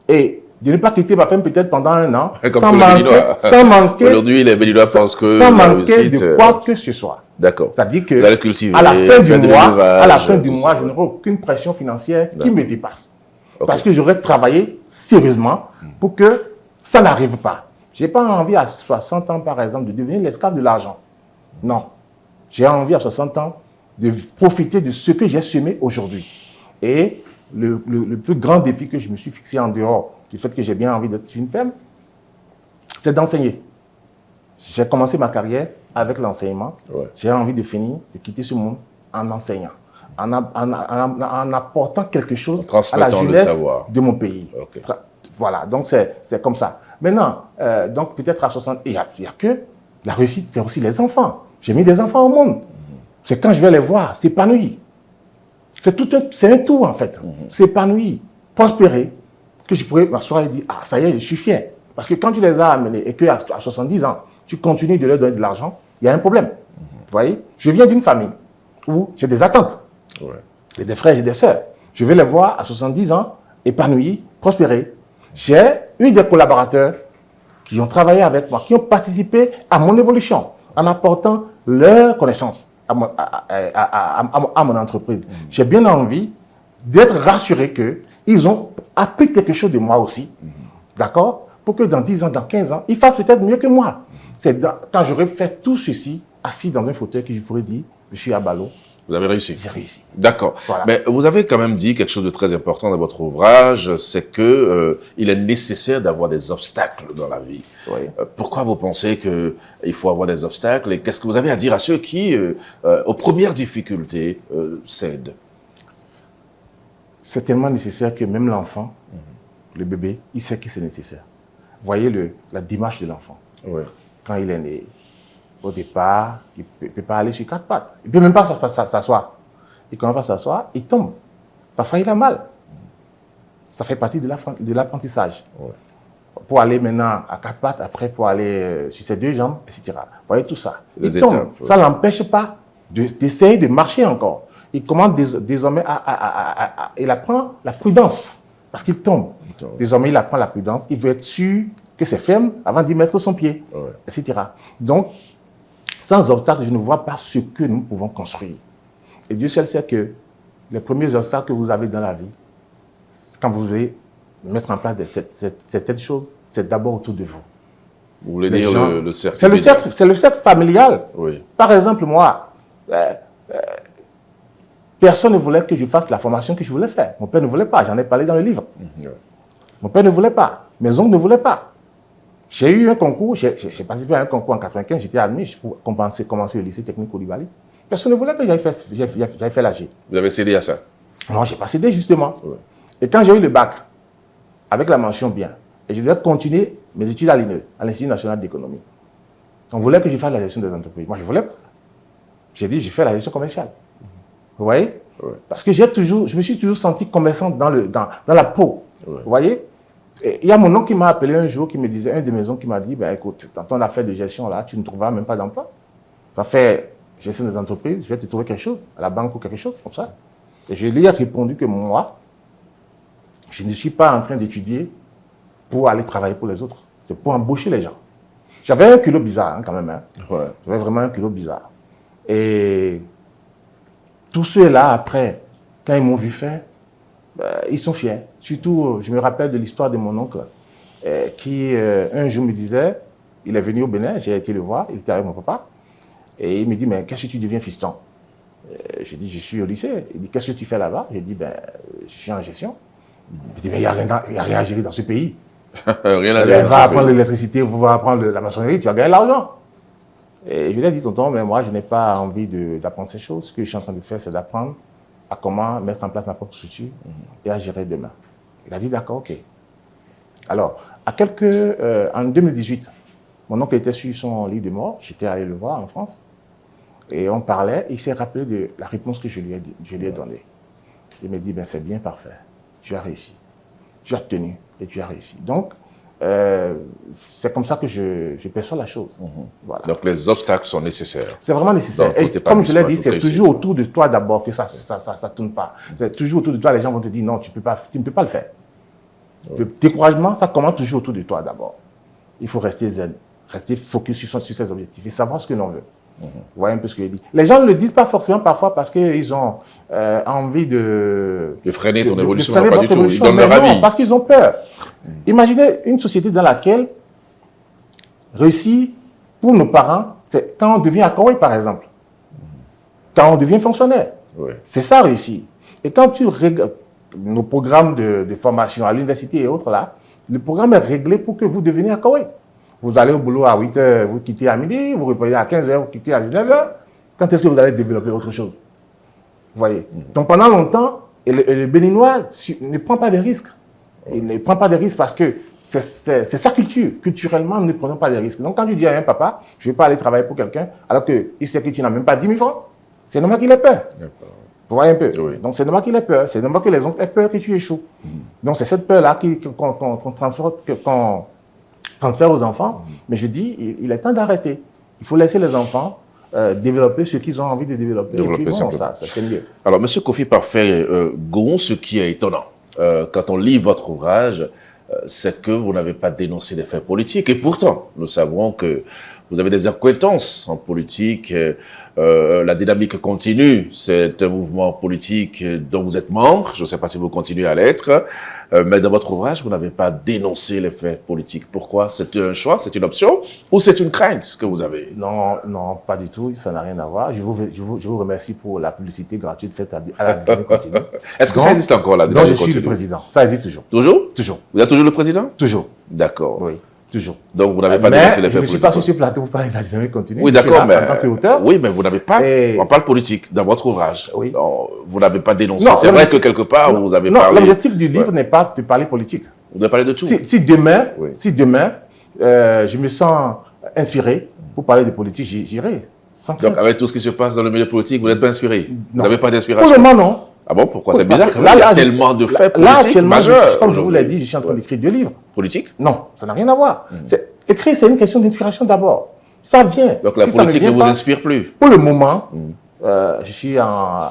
et de ne pas quitter ma ferme peut-être pendant un an, Comme sans tous les Béninois. manquer, Aujourd'hui, les Béninois pensent que sans la manquer réussite... de quoi que ce soit. D'accord. C'est-à dire Vous allez que cultiver, à la fin du faire de mois, l'élevage, tout ça. je n'aurai aucune pression financière qui me dépasse. Ok. Parce que j'aurais travaillé sérieusement pour que ça n'arrive pas. Je n'ai pas envie à 60 ans, par exemple, de devenir l'esclave de l'argent. Non. J'ai envie à 60 ans de profiter de ce que j'ai semé aujourd'hui. Et le plus grand défi que je me suis fixé en dehors du fait que j'ai bien envie d'être une femme, c'est d'enseigner. J'ai commencé ma carrière avec l'enseignement. Ouais. J'ai envie de finir, de quitter ce monde en enseignant, en apportant quelque chose à la transmettant le jeunesse savoir. de mon pays. Ok. Voilà, donc c'est comme ça. Maintenant, donc peut-être à 60, il n'y a que la réussite, c'est aussi les enfants. J'ai mis des enfants au monde. C'est quand je vais les voir, s'épanouir. C'est un tout en fait. S'épanouir, prospérer, que je pourrais m'asseoir et dire, ah ça y est, je suis fier. Parce que quand tu les as amenés et qu'à 70 ans, tu continues de leur donner de l'argent, il y a un problème. Vous voyez, je viens d'une famille où j'ai des attentes. Ouais. J'ai des frères et des sœurs. Je vais les voir à 70 ans, épanouis, prospérer. J'ai eu des collaborateurs qui ont travaillé avec moi, qui ont participé à mon évolution en apportant leurs connaissances à mon entreprise. J'ai bien envie d'être rassuré qu'ils ont appris quelque chose de moi aussi. D'accord? Pour que dans 10 ans, dans 15 ans, ils fassent peut-être mieux que moi. C'est quand j'aurai fait tout ceci, assis dans un fauteuil, que je pourrais dire, je suis à Ballot, Vous avez réussi. j'ai réussi. D'accord. Voilà. Mais vous avez quand même dit quelque chose de très important dans votre ouvrage, c'est que il est nécessaire d'avoir des obstacles dans la vie. Oui. Pourquoi vous pensez qu'il faut avoir des obstacles et qu'est-ce que vous avez à dire à ceux qui, aux premières difficultés, cèdent? C'est tellement nécessaire que même l'enfant, le bébé, il sait que c'est nécessaire. Voyez la démarche de l'enfant. Oui. Quand il est né, au départ, il ne peut pas aller sur 4 pattes. Il ne peut même pas s'asseoir. Et quand il va s'asseoir, il tombe. Parfois, il a mal. Ça fait partie de l'apprentissage. Ouais. Pour aller maintenant à 4 pattes, après pour aller sur ses 2 jambes, etc. Vous voyez tout ça. Les Il tombe. étapes, ouais. Ça ne l'empêche pas d'essayer de marcher encore. Il commence désormais il apprend la prudence. Parce qu'il tombe. Désormais, il apprend la prudence. Il veut être sûr que c'est ferme avant d'y mettre son pied, Ouais. etc. Donc, sans obstacle, je ne vois pas ce que nous pouvons construire. Et Dieu seul sait que les premiers obstacles que vous avez dans la vie, quand vous avez mettre en place cette chose, c'est d'abord autour de vous. Vous voulez Les dire gens- le cercle C'est le cercle familial. Oui. Par exemple, moi, personne ne voulait que je fasse la formation que je voulais faire. Mon père ne voulait pas, j'en ai parlé dans le livre. Ouais. Mon père ne voulait pas, mes oncles ne voulaient pas. J'ai eu un concours, j'ai participé à un concours en 95, j'étais admis pour commencer le lycée technique Koulibaly. Personne ne voulait que j'aille faire l'AG. Vous avez cédé à ça. Moi, j'ai pas cédé justement. Ouais. Et quand j'ai eu le bac, avec la mention bien, et je devais continuer mes études à l'INE, à l'Institut national d'économie. On voulait que je fasse la gestion des entreprises. Moi, je ne voulais pas. J'ai dit, je fais la gestion commerciale. Vous voyez? Ouais. Parce que je me suis toujours senti commerçant dans la peau. Ouais. Vous voyez? Et il y a mon oncle qui m'a appelé un jour, qui me disait, un de mes oncles qui m'a dit, ben, écoute, dans ton affaire de gestion, là, tu ne trouveras même pas d'emploi. Tu vas faire gestion des entreprises, je vais te trouver quelque chose, à la banque ou quelque chose comme ça. Et je lui ai répondu que moi, je ne suis pas en train d'étudier pour aller travailler pour les autres. C'est pour embaucher les gens. J'avais un culot bizarre, hein, quand même. Hein. Ouais. J'avais vraiment un culot bizarre. Et tous ceux-là, après, quand ils m'ont vu faire, ils sont fiers. Surtout, je me rappelle de l'histoire de mon oncle qui, un jour, me disait, il est venu au Bénin, j'ai été le voir, il était avec mon papa, et il me dit, mais qu'est-ce que tu deviens, fiston? J'ai dit, je suis au lycée. Il dit, qu'est-ce que tu fais là-bas? J'ai dit, ben, je suis en gestion. Il dit, mais il n'y a rien à gérer dans ce pays. Rien à Tu dire. vas apprendre l'électricité, vous vas apprendre la maçonnerie, tu vas gagner l'argent. Et je lui ai dit, tonton, mais moi, je n'ai pas envie d'apprendre ces choses. Ce que je suis en train de faire, c'est d'apprendre à comment mettre en place ma propre structure et à gérer demain. Il a dit, d'accord, ok. Alors, en 2018, mon oncle était sur son lit de mort. J'étais allé le voir en France. Et on parlait. Il s'est rappelé de la réponse que je lui ai donnée. Il m'a dit, ben, c'est bien, parfait. Tu as réussi. Tu as tenu et tu as réussi. Donc, c'est comme ça que je perçois la chose. Voilà. Donc les obstacles sont nécessaires. C'est vraiment nécessaire. Donc, Et comme je l'ai dit, toute c'est réussite. toujours autour de toi d'abord que ça ne tourne pas. C'est toujours autour de toi, les gens vont te dire non, tu ne peux pas le faire. Le découragement, ça commence toujours autour de toi d'abord. Il faut rester zen, rester focus sur ses objectifs et savoir ce que l'on veut. Vous voyez un peu ce que je dis. Les gens ne le disent pas forcément parfois parce qu'ils ont envie de freiner ton évolution, freiner non, pas du votre tout. Ils évolution, donnent mais leur non, avis. parce qu'ils ont peur. Imaginez une société dans laquelle réussir pour nos parents, c'est quand on devient accoyer, par exemple. Quand on devient fonctionnaire. Oui. C'est ça réussir. Et quand tu regardes nos programmes de formation à l'université et autres là, le programme est réglé pour que vous deveniez accoyer. Vous allez au boulot à 8 h, vous quittez à midi, vous reprenez à 15 h, vous quittez à 19 h. Quand est-ce que vous allez développer autre chose? Vous voyez? Donc pendant longtemps, le Béninois ne prend pas de risques. Il ne prend pas de risques parce que c'est sa culture. Culturellement, nous ne prenons pas de risques. Donc quand tu dis à un papa, je ne vais pas aller travailler pour quelqu'un, alors qu'il sait que tu n'as même pas 10 000 francs, c'est normal qu'il ait peur. Vous voyez un peu? Oui. Donc c'est normal qu'il ait peur. C'est normal que les autres aient peur que tu échoues. Donc c'est cette peur-là qu'on transfère aux enfants. Mais je dis, il est temps d'arrêter. Il faut laisser les enfants développer ce qu'ils ont envie de développer. Développer et puis bon, simplement. ça c'est mieux. Alors, Monsieur Kofi Parfait Gon, ce qui est étonnant, quand on lit votre ouvrage, c'est que vous n'avez pas dénoncé des faits politiques. Et pourtant, nous savons que vous avez des acquaintances en politique. La dynamique continue. C'est un mouvement politique dont vous êtes membre. Je ne sais pas si vous continuez à l'être. Mais dans votre ouvrage, vous n'avez pas dénoncé les faits politiques. Pourquoi? C'est un choix, c'est une option ou c'est une crainte que vous avez? Non, non, pas du tout. Ça n'a rien à voir. Je vous remercie pour la publicité gratuite faite à la dynamique continue. Est-ce que Donc, ça existe encore, la Donc dynamique je suis continue? le président. Ça existe toujours. Toujours? Toujours. Vous êtes toujours le président? Toujours. D'accord. Oui, toujours. Donc vous n'avez pas Mais dénoncé les je faits ne suis pas sur politiques? ce plateau pour parler de la dynamique continue. Oui, Je suis d'accord, là mais en tant qu'auteur. oui, mais vous n'avez pas. Et- On parle politique dans votre ouvrage. Oui. Non, vous n'avez pas dénoncé. Non, C'est vrai que quelque part vous avez Non, parlé. l'objectif du livre n'est pas de parler politique. Vous avez parlé de tout. Si demain, Oui. je me sens inspiré pour parler de politique, j'irai. Sans Donc crainte. avec tout ce qui se passe dans le milieu politique, vous n'êtes pas inspiré. Vous Non. n'avez pas Pour d'inspiration. le moment, non. Ah bon? Pourquoi? Oui, C'est parce bizarre. que Il y a là, tellement de faits Là, politiques actuellement, majeurs. comme je vous l'ai aujourd'hui. dit, je suis en train Ouais. d'écrire 2 livres. Politique. Non, ça n'a rien à voir. Écrire, c'est une question d'inspiration d'abord. Ça vient. Donc la Si ça politique ne vient vous pas, inspire plus. Pour le moment, je suis en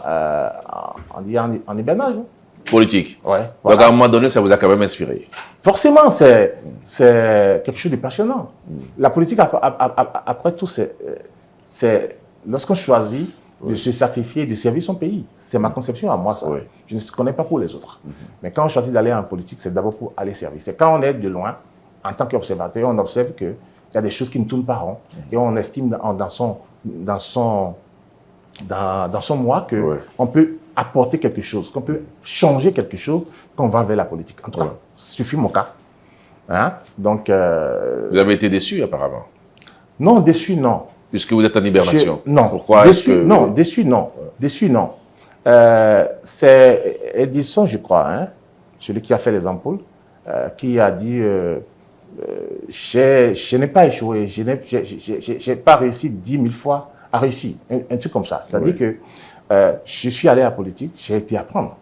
hibernage. Politique. Ouais, Donc voilà. à un moment donné, ça vous a quand même inspiré. Forcément, c'est quelque chose de passionnant. La politique, après tout, c'est lorsqu'on choisit de se sacrifier, de servir son pays. C'est ma conception à moi, ça. Oui. Je ne connais pas pour les autres. Mais quand on choisit d'aller en politique, c'est d'abord pour aller servir. C'est quand on est de loin, en tant qu'observateur, on observe qu'il y a des choses qui ne tournent pas rond. Et on estime dans son moi qu'on peut apporter quelque chose, qu'on peut changer quelque chose, qu'on va vers la politique. En tout cas, ce fut mon cas. Hein? Donc, vous avez été déçu, apparemment. Non, déçu, non. Puisque vous êtes en hibernation. Non. Pourquoi déçu, non, déçu, non. Déçu, non. C'est Edison, je crois, hein, celui qui a fait les ampoules, qui a dit je n'ai pas échoué, je n'ai pas réussi 10 000 fois à réussir. Un truc comme ça. C'est-à-dire que je suis allé à la politique, j'ai été apprendre.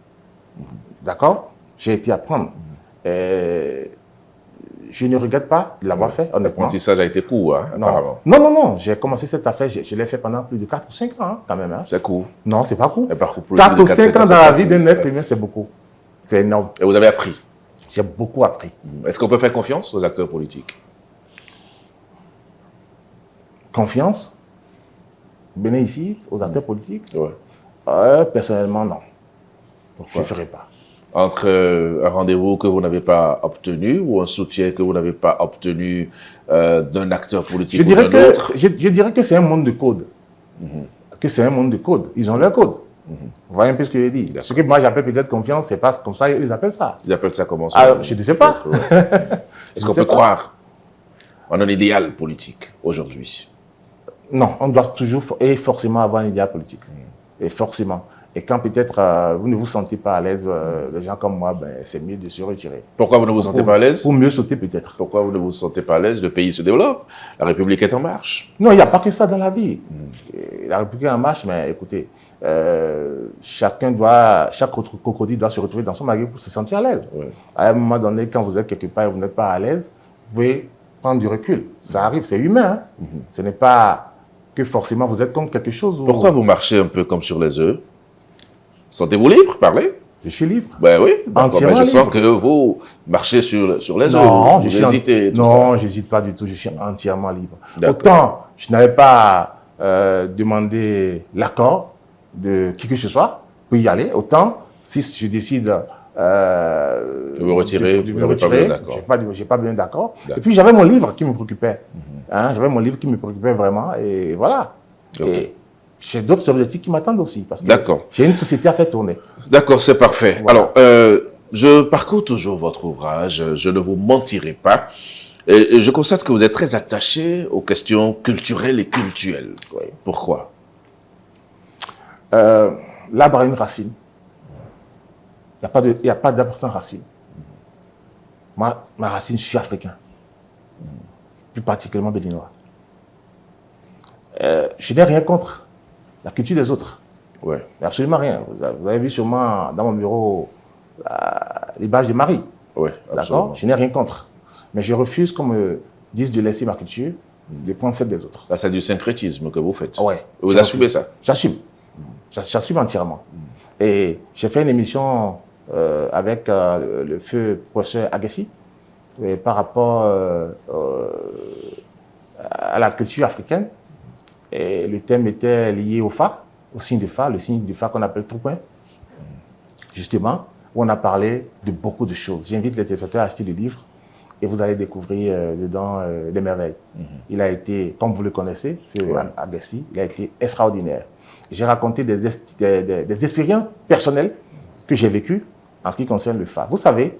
D'accord? J'ai été apprendre. Je ne regrette pas de l'avoir fait, honnêtement. L'apprentissage a été court, hein, apparemment. Non. J'ai commencé cette affaire, je l'ai fait pendant plus de 4 ou 5 ans, hein, quand même. Hein. C'est court. Non, c'est pas court. 4 ou 5 ans dans la vie d'un être humain, c'est beaucoup. C'est énorme. Et vous avez appris. J'ai beaucoup appris. Est-ce qu'on peut faire confiance aux acteurs politiques? Confiance? Venez ici, aux acteurs politiques? Oui. Personnellement, non. Pourquoi? Je ne ferai pas. Entre un rendez-vous que vous n'avez pas obtenu ou un soutien que vous n'avez pas obtenu d'un acteur politique ou d'un autre? Je dirais que c'est un monde de code. Que c'est un monde de code. Ils ont leur code. Vous voyez un peu ce que je dis. Ce que moi j'appelle peut-être confiance, c'est pas comme ça ils appellent ça. Ils appellent ça comment ça? Alors, je ne sais pas. Est-ce qu'on peut croire en un idéal politique aujourd'hui? Non, on doit toujours et forcément avoir un idéal politique. Et forcément. Et quand peut-être vous ne vous sentez pas à l'aise, les gens comme moi, ben, c'est mieux de se retirer. Pourquoi vous ne vous sentez pas à l'aise? Pour mieux sauter peut-être. Pourquoi vous ne vous sentez pas à l'aise? Le pays se développe, la République est en marche. Non, il n'y a pas que ça dans la vie. La République est en marche, mais écoutez, chaque crocodile doit se retrouver dans son marais pour se sentir à l'aise. Oui. À un moment donné, quand vous êtes quelque part et vous n'êtes pas à l'aise, vous pouvez prendre du recul. Ça arrive, c'est humain. Hein. Ce n'est pas que forcément vous êtes contre quelque chose. Pourquoi vous marchez un peu comme sur les œufs? Sentez-vous libre? Parlez. Je suis libre. Ben oui, entièrement je sens libre. que vous marchez sur les œufs. Non, vous hésitez. Non, je n'hésite pas du tout. Je suis entièrement libre. D'accord. Autant je n'avais pas demandé l'accord de qui que ce soit pour y aller, autant si je décide de vous retirer, de me retirer, je n'ai pas besoin d'accord. Et puis j'avais mon livre qui me préoccupait. Hein, j'avais mon livre qui me préoccupait vraiment. Et voilà. Okay. Et j'ai d'autres objectifs qui m'attendent aussi. Parce que j'ai une société à faire tourner. D'accord, c'est parfait. Voilà. Alors, je parcours toujours votre ouvrage, je ne vous mentirai pas. Et je constate que vous êtes très attaché aux questions culturelles et cultuelles. Oui. Pourquoi? L'arbre a une racine. Il n'y a pas d'arbre sans racine. Moi, ma racine, je suis africain. Plus particulièrement béninois. Je n'ai rien contre la culture des autres. Ouais. Absolument rien. Vous avez vu sûrement dans mon bureau les badges de Marie. Oui, d'accord. Je n'ai rien contre. Mais je refuse qu'on me dise de laisser ma culture, de prendre celle des autres. Là, c'est du syncrétisme que vous faites. Ouais. Vous assumez ça? J'assume. J'assume entièrement. Et j'ai fait une émission avec le feu professeur Agassi par rapport à la culture africaine. Et le thème était lié au phare, au signe du phare, le signe du phare qu'on appelle Troupin. Justement, où on a parlé de beaucoup de choses. J'invite les téléspectateurs à acheter le livre et vous allez découvrir dedans des merveilles. Il a été, comme vous le connaissez, Agassi, il a été extraordinaire. J'ai raconté des expériences personnelles que j'ai vécues en ce qui concerne le phare. Vous savez,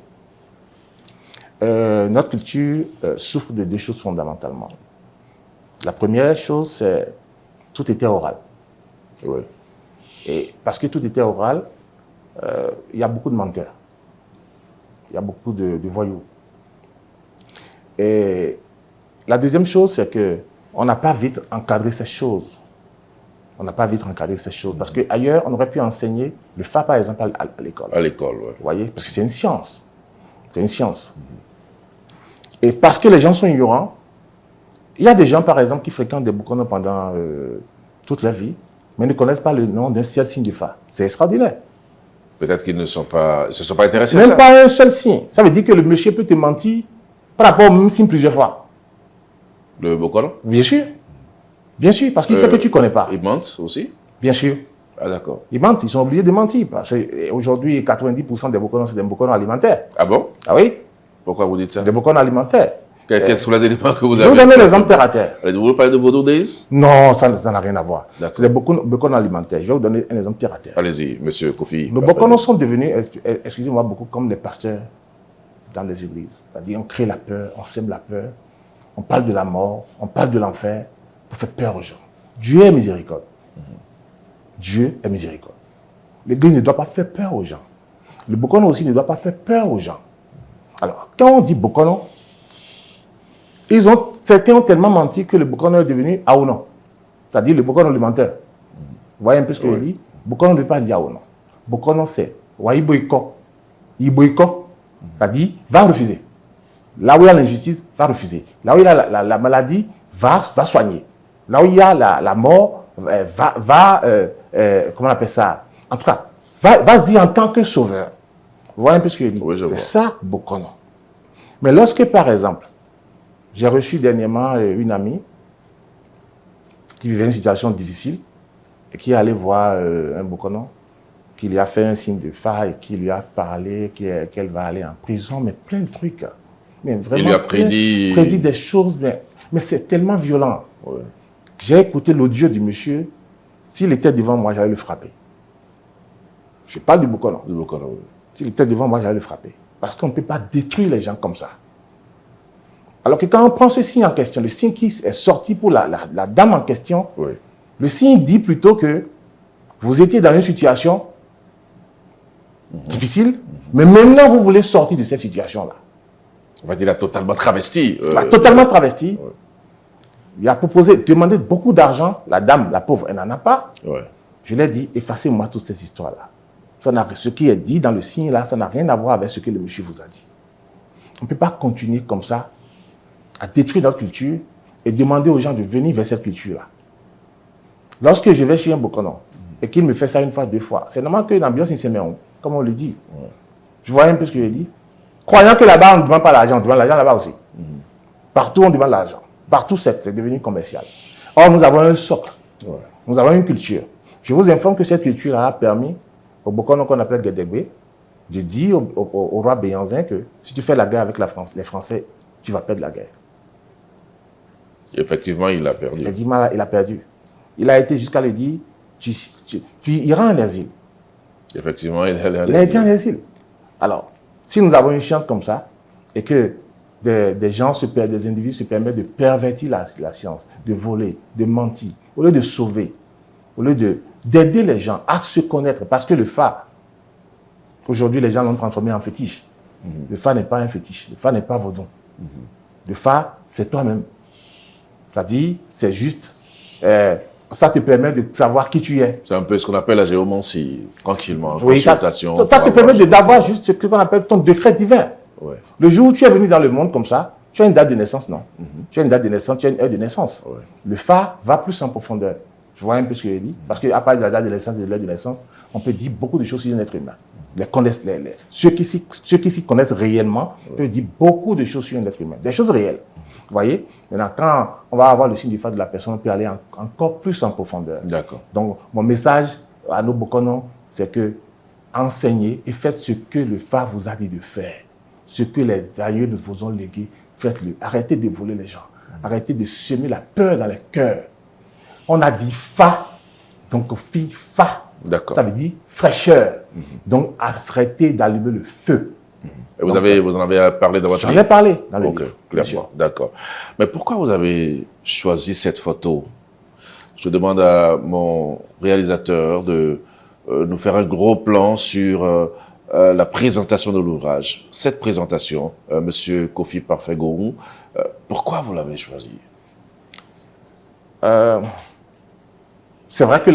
notre culture souffre de deux choses fondamentalement. La première chose, c'est tout était oral. Oui. Et parce que tout était oral, il y a beaucoup de menteurs. Il y a beaucoup de voyous. Et la deuxième chose, c'est qu'on n'a pas vite encadré ces choses. On n'a pas vite encadré ces choses. Parce qu'ailleurs, on aurait pu enseigner le phare, par exemple, à l'école. À l'école, oui. Vous voyez? Parce que c'est une science. C'est une science. Et parce que les gens sont ignorants, il y a des gens, par exemple, qui fréquentent des boucons pendant toute leur vie, mais ne connaissent pas le nom d'un seul signe du phare. C'est extraordinaire. Peut-être qu'ils ne se sont pas intéressés à ça. Même pas un seul signe. Ça veut dire que le monsieur peut te mentir par rapport au même signe plusieurs fois. Le Bokolo? Bien sûr. Bien sûr, parce qu'il sait que tu ne connais pas. Il ment aussi? Bien sûr. Ah, d'accord. Ils mentent, ils sont obligés de mentir. Parce qu'aujourd'hui, 90% des Bokonos, c'est des Bokonos alimentaires. Ah bon? Ah oui? Pourquoi vous dites ça? C'est des Bokonos alimentaires. Quels sont les éléments que vous Je avez? vais vous donner l'exemple terre à terre. Vous voulez parler de Vodou Days? Non, ça n'a rien à voir. D'accord. C'est des Bokonos alimentaires. Je vais vous donner un exemple terre à terre. Allez-y, monsieur Kofi. Nos Bokonos sont devenus, excusez-moi, beaucoup comme les pasteurs dans les églises. C'est-à-dire, on crée la peur, on sème la peur, on parle de la mort, on parle de l'enfer pour faire peur aux gens. Dieu est miséricorde. Dieu est miséricorde. L'église ne doit pas faire peur aux gens. Le Bokono aussi ne doit pas faire peur aux gens. Alors, quand on dit Bokono, certains ont tellement menti que le Bokono est devenu Aounon. C'est-à-dire le Bokono alimentaire. Vous voyez un peu ce que je dis? Bokono ne veut pas dire Aounon. Bokono, c'est Waiboiko. Iboiko, c'est-à-dire va refuser. Là où il y a l'injustice, va refuser. Là où il y a la maladie, va soigner. Là où il y a la mort, comment on appelle ça? En tout cas, vas-y en tant que sauveur. Vous voyez un peu ce que je dis? Oui, je vois. C'est ça, Bokono. Mais lorsque, par exemple, j'ai reçu dernièrement une amie qui vivait une situation difficile et qui est allée voir un Bokono, qui lui a fait un signe de phare et qui lui a parlé qu'elle va aller en prison, mais plein de trucs. Mais vraiment, il lui a prédit des choses, mais c'est tellement violent. Ouais. J'ai écouté l'audio du monsieur. S'il était devant moi, j'allais le frapper. Je parle du Bokono. Du Bokono, oui. S'il était devant moi, j'allais le frapper. Parce qu'on ne peut pas détruire les gens comme ça. Alors que quand on prend ce signe en question, le signe qui est sorti pour la dame en question, Oui. le signe dit plutôt que vous étiez dans une situation difficile, mais maintenant vous voulez sortir de cette situation-là. On va dire la totalement travesti. Totalement travesti. Ouais. Il a proposé, demandé beaucoup d'argent. La dame, la pauvre, elle n'en a pas. Ouais. Je lui ai dit, effacez-moi toutes ces histoires-là. Ce qui est dit dans le signe là, ça n'a rien à voir avec ce que le monsieur vous a dit. On ne peut pas continuer comme ça à détruire notre culture et demander aux gens de venir vers cette culture-là. Lorsque je vais chez un Bokono et qu'il me fait ça une fois, deux fois, c'est normal que l'ambiance il se met en, comme on le dit. Ouais. Je vois un peu ce que je dis. Croyant que là-bas, on ne demande pas l'argent, on demande l'argent là-bas aussi. Partout, on demande l'argent. Partout, c'est devenu commercial. Or, nous avons un socle. Ouais. Nous avons une culture. Je vous informe que cette culture a permis au Bokono qu'on appelle Guédégbé de dire au roi Béhanzin que si tu fais la guerre avec les Français, tu vas perdre la guerre. Et effectivement, il a perdu. Effectivement, il a perdu. Il a été jusqu'à le dire, tu iras en exil. Effectivement, il a été en exil. Alors, si nous avons une chance comme ça, et que des gens, des individus se permettent de pervertir la science, de voler, de mentir, au lieu de sauver, au lieu d'aider les gens à se connaître, parce que le phare, aujourd'hui les gens l'ont transformé en fétiche. Le phare n'est pas un fétiche, le phare n'est pas vaudon. Le phare, c'est toi-même. C'est-à-dire, c'est juste, ça te permet de savoir qui tu es. C'est un peu ce qu'on appelle la géomancie, tranquillement, oui, consultation. Ça te permet d'avoir juste ce qu'on appelle ton décret divin. Ouais. Le jour où tu es venu dans le monde comme ça, tu as une date de naissance, non? Tu as une date de naissance, tu as une heure de naissance. Ouais. Le phare va plus en profondeur. Je vois un peu ce que je dis. Parce qu'à part de la date de naissance et de l'heure de naissance, on peut dire beaucoup de choses sur un être humain. Ceux qui s'y connaissent réellement peuvent dire beaucoup de choses sur un être humain. Des choses réelles. Vous voyez? Maintenant, quand on va avoir le signe du phare de la personne, on peut aller encore plus en profondeur. D'accord. Donc, mon message à nos Bokono, c'est que enseignez et faites ce que le phare vous a dit de faire. Ce que les aïeux vous ont légué, faites-le. Arrêtez de voler les gens. Arrêtez de semer la peur dans les cœurs. On a dit fa, donc fi, fa. Ça veut dire fraîcheur. Donc, arrêtez d'allumer le feu. Et vous en avez parlé dans votre livre? J'en ai parlé dans le livre. Clairement, d'accord. Mais pourquoi vous avez choisi cette photo? Je demande à mon réalisateur de nous faire un gros plan sur la présentation de l'ouvrage. Cette présentation, Monsieur Kofi Parfait Gourou, pourquoi vous l'avez choisi? C'est vrai que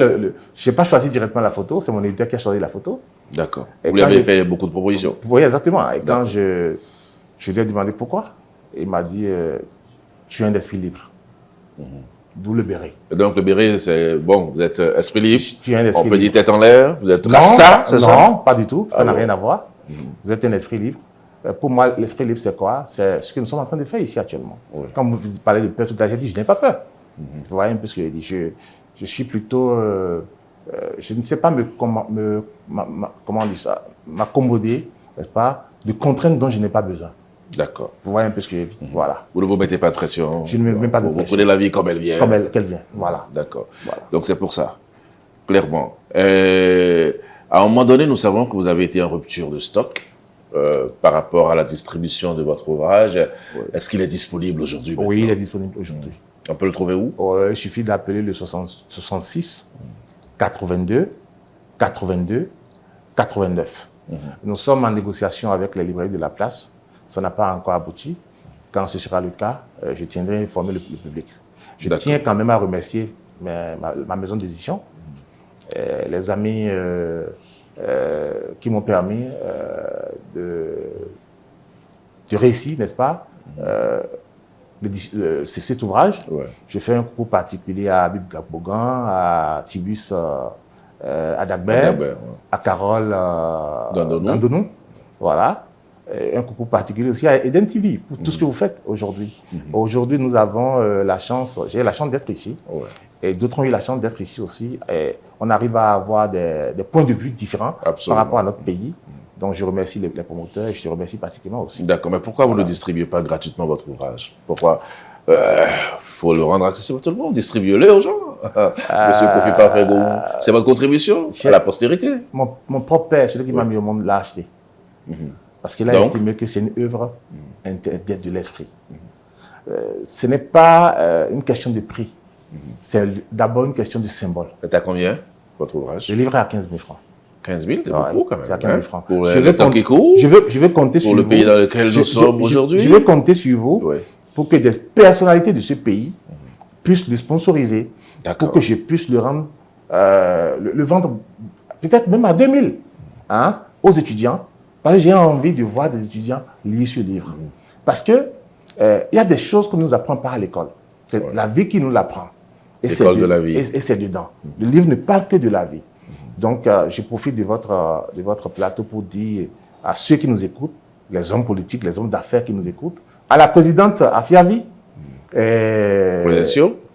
je n'ai pas choisi directement la photo, c'est mon éditeur qui a choisi la photo. D'accord. Vous lui avez fait beaucoup de propositions? Oui, exactement. Et quand je lui ai demandé pourquoi, il m'a dit tu es un esprit libre. D'où le béret. Et donc le béret, c'est bon, vous êtes esprit libre. Tu es un esprit on peut libre. dire tête en l'air, vous êtes rasta, c'est ça? Non, pas du tout, ça n'a rien à voir. Vous êtes un esprit libre. Pour moi, l'esprit libre, c'est quoi? C'est ce que nous sommes en train de faire ici actuellement. Oui. Quand vous parlez de peur tout à l'heure, j'ai dit je n'ai pas peur. Vous voyez un peu ce que je dis. Je suis plutôt je ne sais pas comment on dit ça, m'accommoder, n'est-ce pas, de contraintes dont je n'ai pas besoin. D'accord. Vous voyez un peu ce que je dis. Voilà. Vous ne vous mettez pas de pression. Je ne me mets pas de pression. Vous prenez la vie comme elle vient. Comme qu'elle vient. Voilà. D'accord. Voilà. Donc c'est pour ça, clairement. À un moment donné, nous savons que vous avez été en rupture de stock par rapport à la distribution de votre ouvrage. Oui. Est-ce qu'il est disponible aujourd'hui? Oui, il est disponible aujourd'hui. On peut le trouver où? Il suffit d'appeler le 66 82 82 89. Nous sommes en négociation avec les librairies de la place. Ça n'a pas encore abouti. Quand ce sera le cas, je tiendrai à informer le public. Je tiens quand même à remercier ma maison d'édition, les amis qui m'ont permis de réussir, n'est-ce pas, cet ouvrage. Ouais. Je fais un coucou particulier à Habib Gabougan, à Tibus Adagbert, ouais. À Carole Dandonou. Voilà. Un coucou particulier aussi à Eden TV pour tout ce que vous faites aujourd'hui. Aujourd'hui, nous avons la chance, j'ai la chance d'être ici, ouais. Et d'autres ont eu la chance d'être ici aussi. Et on arrive à avoir des points de vue différents. Absolument. Par rapport à notre pays. Donc, je remercie les promoteurs et je te remercie particulièrement aussi. D'accord, mais pourquoi vous ne distribuez pas gratuitement votre ouvrage? Pourquoi? Faut le rendre accessible à tout le monde, distribuez-le aux gens. Monsieur Kofi Parfait, c'est votre contribution à la postérité. Mon propre père, celui qui m'a mis au monde, l'a acheté. Parce qu'il a estimé que c'est une œuvre interdite de l'esprit. Ce n'est pas une question de prix. C'est d'abord une question de symbole. C'est à combien, votre ouvrage? Je livre à 15 000 francs. 15 000, c'est beaucoup quand même. C'est à 15 000 francs. Pour le temps qui court, je vais compter sur vous. Pour le pays dans lequel nous sommes aujourd'hui. Je vais compter sur vous pour que des personnalités de ce pays puissent le sponsoriser, pour que je puisse le rendre, le vendre peut-être même à 2 000 aux étudiants. Parce que j'ai envie de voir des étudiants lire ce livre. Parce que il y a des choses qu'on ne nous apprend pas à l'école. C'est la vie qui nous l'apprend. L'école de la vie. Et c'est dedans. Le livre ne parle que de la vie. Donc, je profite de votre plateau pour dire à ceux qui nous écoutent, les hommes politiques, les hommes d'affaires qui nous écoutent, à la présidente Afiavi,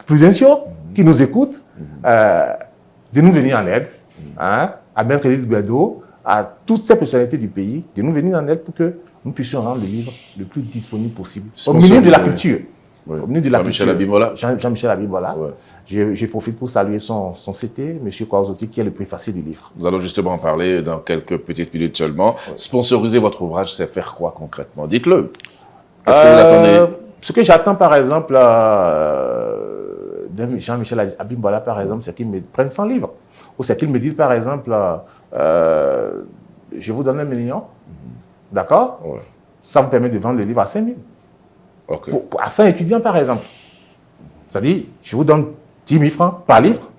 Prudencio, qui nous écoute, de nous venir en aide, à Maître Élise Guado, à toutes ces personnalités du pays, de nous venir en aide pour que nous puissions rendre le livre le plus disponible possible. Au ministre de la Culture. Oui. Jean-Michel Abimbola. Jean-Michel Abimbola. Ouais. Je profite pour saluer son CT, M. Kouazoti, qui est le préfacier du livre. Nous allons justement en parler dans quelques petites minutes seulement. Ouais. Sponsoriser votre ouvrage, c'est faire quoi concrètement? Dites-le. Qu'est-ce que vous attendez? Ce que j'attends, par exemple, de Jean-Michel Abimbola, par exemple, c'est qu'il me prenne 100 livres. Ou c'est qu'il me dise, par exemple, je vous donne 1 million. D'accord? Ouais. Ça vous permet de vendre le livre à 5 000. Okay. À 100 étudiants, par exemple. C'est-à-dire, je vous donne 10 000 francs par livre,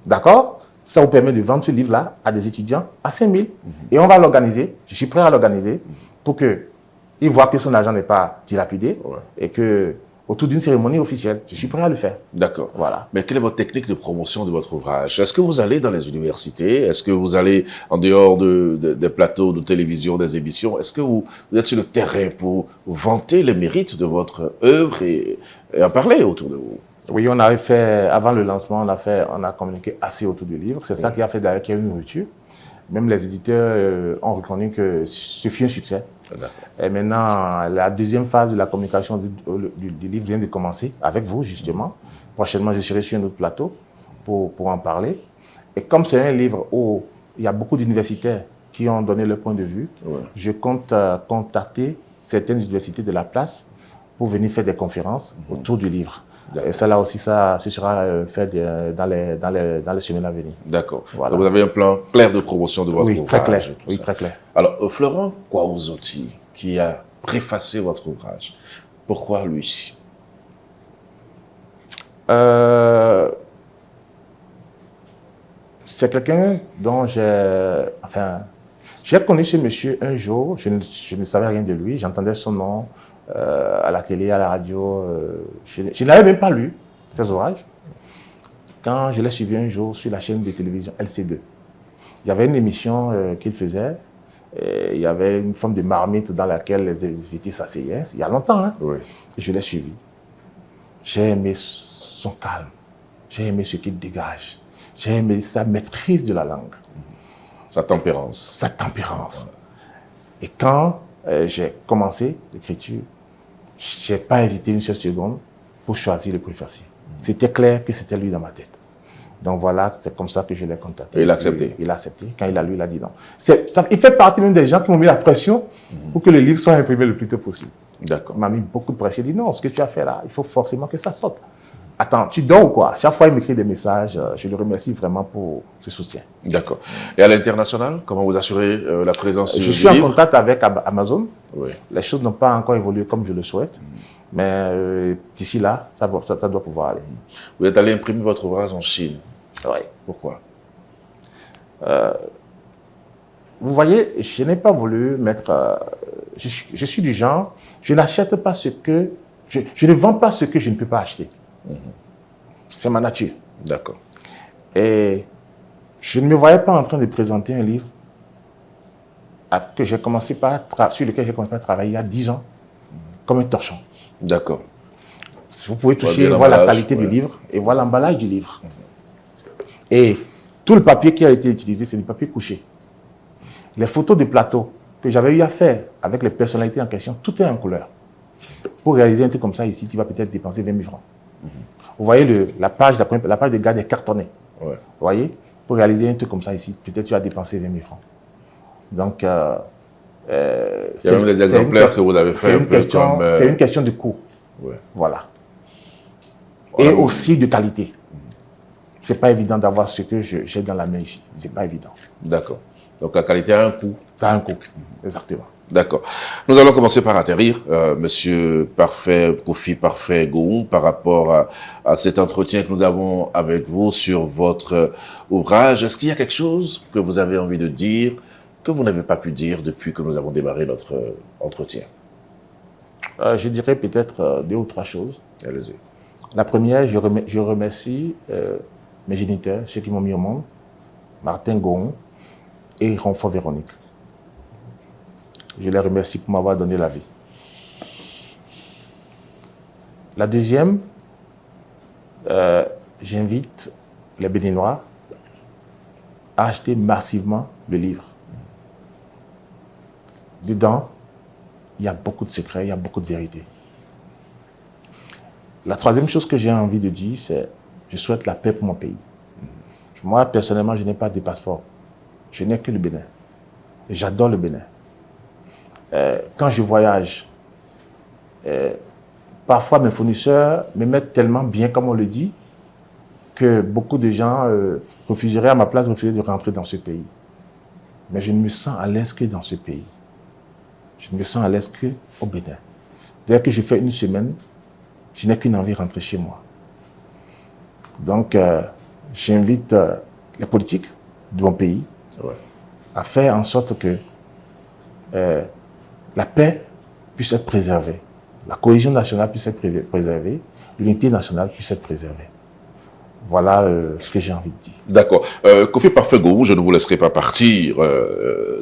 d'accord? Ça vous permet de vendre ce livre-là à des étudiants à 5 000. Et on va l'organiser, je suis prêt à l'organiser, pour qu'il voit que son argent n'est pas dilapidé et que autour d'une cérémonie officielle, je suis prêt à le faire. D'accord. Voilà. Mais quelle est votre technique de promotion de votre ouvrage? Est-ce que vous allez dans les universités? Est-ce que vous allez en dehors des plateaux de télévision, des émissions? Est-ce que vous êtes sur le terrain pour vanter les mérites de votre œuvre et en parler autour de vous? Oui, on avait fait, avant le lancement, on a communiqué assez autour du livre. C'est ça qui a fait d'ailleurs qu'il y a eu une rupture. Même les éditeurs ont reconnu que ce fut un succès. Et maintenant, la deuxième phase de la communication du livre vient de commencer avec vous, justement. Prochainement, je serai sur un autre plateau pour en parler. Et comme c'est un livre où il y a beaucoup d'universitaires qui ont donné leur point de vue, je compte contacter certaines universités de la place pour venir faire des conférences autour du livre. Et ça, là aussi, ce sera fait dans les semaines à venir. D'accord. Voilà. Donc, vous avez un plan clair de promotion de votre ouvrage. Très clair. Oui, très clair. Alors, Florent Kouazoti, qui a préfacé votre ouvrage, pourquoi lui? C'est quelqu'un dont j'ai connu ce monsieur un jour, je ne savais rien de lui, j'entendais son nom à la télé, à la radio. Je n'avais même pas lu ses ouvrages. Quand je l'ai suivi un jour sur la chaîne de télévision LC2, il y avait une émission qu'il faisait. Et il y avait une forme de marmite dans laquelle les invités s'asseyaient. Il y a longtemps, hein? Oui. Et je l'ai suivi. J'ai aimé son calme. J'ai aimé ce qu'il dégage. j'ai aimé sa maîtrise de la langue. Sa tempérance. Sa tempérance. Et quand j'ai commencé l'écriture, je n'ai pas hésité une seule seconde pour choisir le préfacier. C'était clair que c'était lui dans ma tête. Donc voilà, c'est comme ça que je l'ai contacté. Et il a accepté. Il a accepté. Quand il a lu, il a dit non. Il fait partie même des gens qui m'ont mis la pression pour que le livre soit imprimé le plus tôt possible. D'accord. Il m'a mis beaucoup de pression. Il dit non, ce que tu as fait là, il faut forcément que ça sorte. Attends, tu dors ou quoi? Chaque fois, il m'écrit des messages. Je le remercie vraiment pour ce soutien. D'accord. Et à l'international, comment vous assurez la présence du livre? Je suis en contact avec Amazon. Oui. Les choses n'ont pas encore évolué comme je le souhaite. Mais d'ici là, ça doit pouvoir aller. Vous êtes allé imprimer votre ouvrage en Chine. Oui. Pourquoi? Vous voyez, je n'ai pas voulu mettre... je suis du genre, je n'achète pas ce que... Je ne vends pas ce que je ne peux pas acheter. C'est ma nature. D'accord. Et je ne me voyais pas en train de présenter un livre sur lequel j'ai commencé à travailler il y a 10 ans, comme un torchon. D'accord. Vous pouvez toucher, voir la qualité du livre et voir l'emballage du livre. Et tout le papier qui a été utilisé, c'est du papier couché. Les photos de plateau que j'avais eu à faire avec les personnalités en question, tout est en couleur. Pour réaliser un truc comme ça ici, tu vas peut-être dépenser 20 000 francs. Vous voyez, la page de garde est cartonnée. Ouais. Vous voyez, pour réaliser un truc comme ça ici, peut-être tu vas dépenser 20 000 francs. Donc, il y a même des exemplaires que vous avez fait un peu comme... C'est une question de coût. Ouais. Voilà. Et aussi de qualité. C'est pas évident d'avoir ce que j'ai dans la main ici. C'est pas évident. D'accord. Donc la qualité a un coût. Ça a un coût, exactement. D'accord. Nous allons commencer par atterrir, Monsieur Kofi Parfait Gowon, par rapport à cet entretien que nous avons avec vous sur votre ouvrage. Est-ce qu'il y a quelque chose que vous avez envie de dire, que vous n'avez pas pu dire depuis que nous avons démarré notre entretien? Je dirais peut-être 2 ou 3 choses. Allez-y. La première, je remercie mes géniteurs, ceux qui m'ont mis au monde, Martin Gowon et Ronfort Véronique. Je les remercie pour m'avoir donné la vie. La deuxième, j'invite les Béninois à acheter massivement le livre. Dedans, il y a beaucoup de secrets, il y a beaucoup de vérités. La troisième chose que j'ai envie de dire, c'est je souhaite la paix pour mon pays. Moi, personnellement, je n'ai pas de passeport. Je n'ai que le Bénin. Et j'adore le Bénin. Quand je voyage, parfois mes fournisseurs me mettent tellement bien, comme on le dit, que beaucoup de gens refuseraient à ma place de rentrer dans ce pays. Mais je ne me sens à l'aise que dans ce pays. Je ne me sens à l'aise qu'au Bénin. Dès que je fais une semaine, je n'ai qu'une envie de rentrer chez moi. Donc, j'invite les politiques de mon pays à faire en sorte que la paix puisse être préservée, la cohésion nationale puisse être préservée, l'unité nationale puisse être préservée. Voilà ce que j'ai envie de dire. D'accord. Kofi Parfait Gowon, je ne vous laisserai pas partir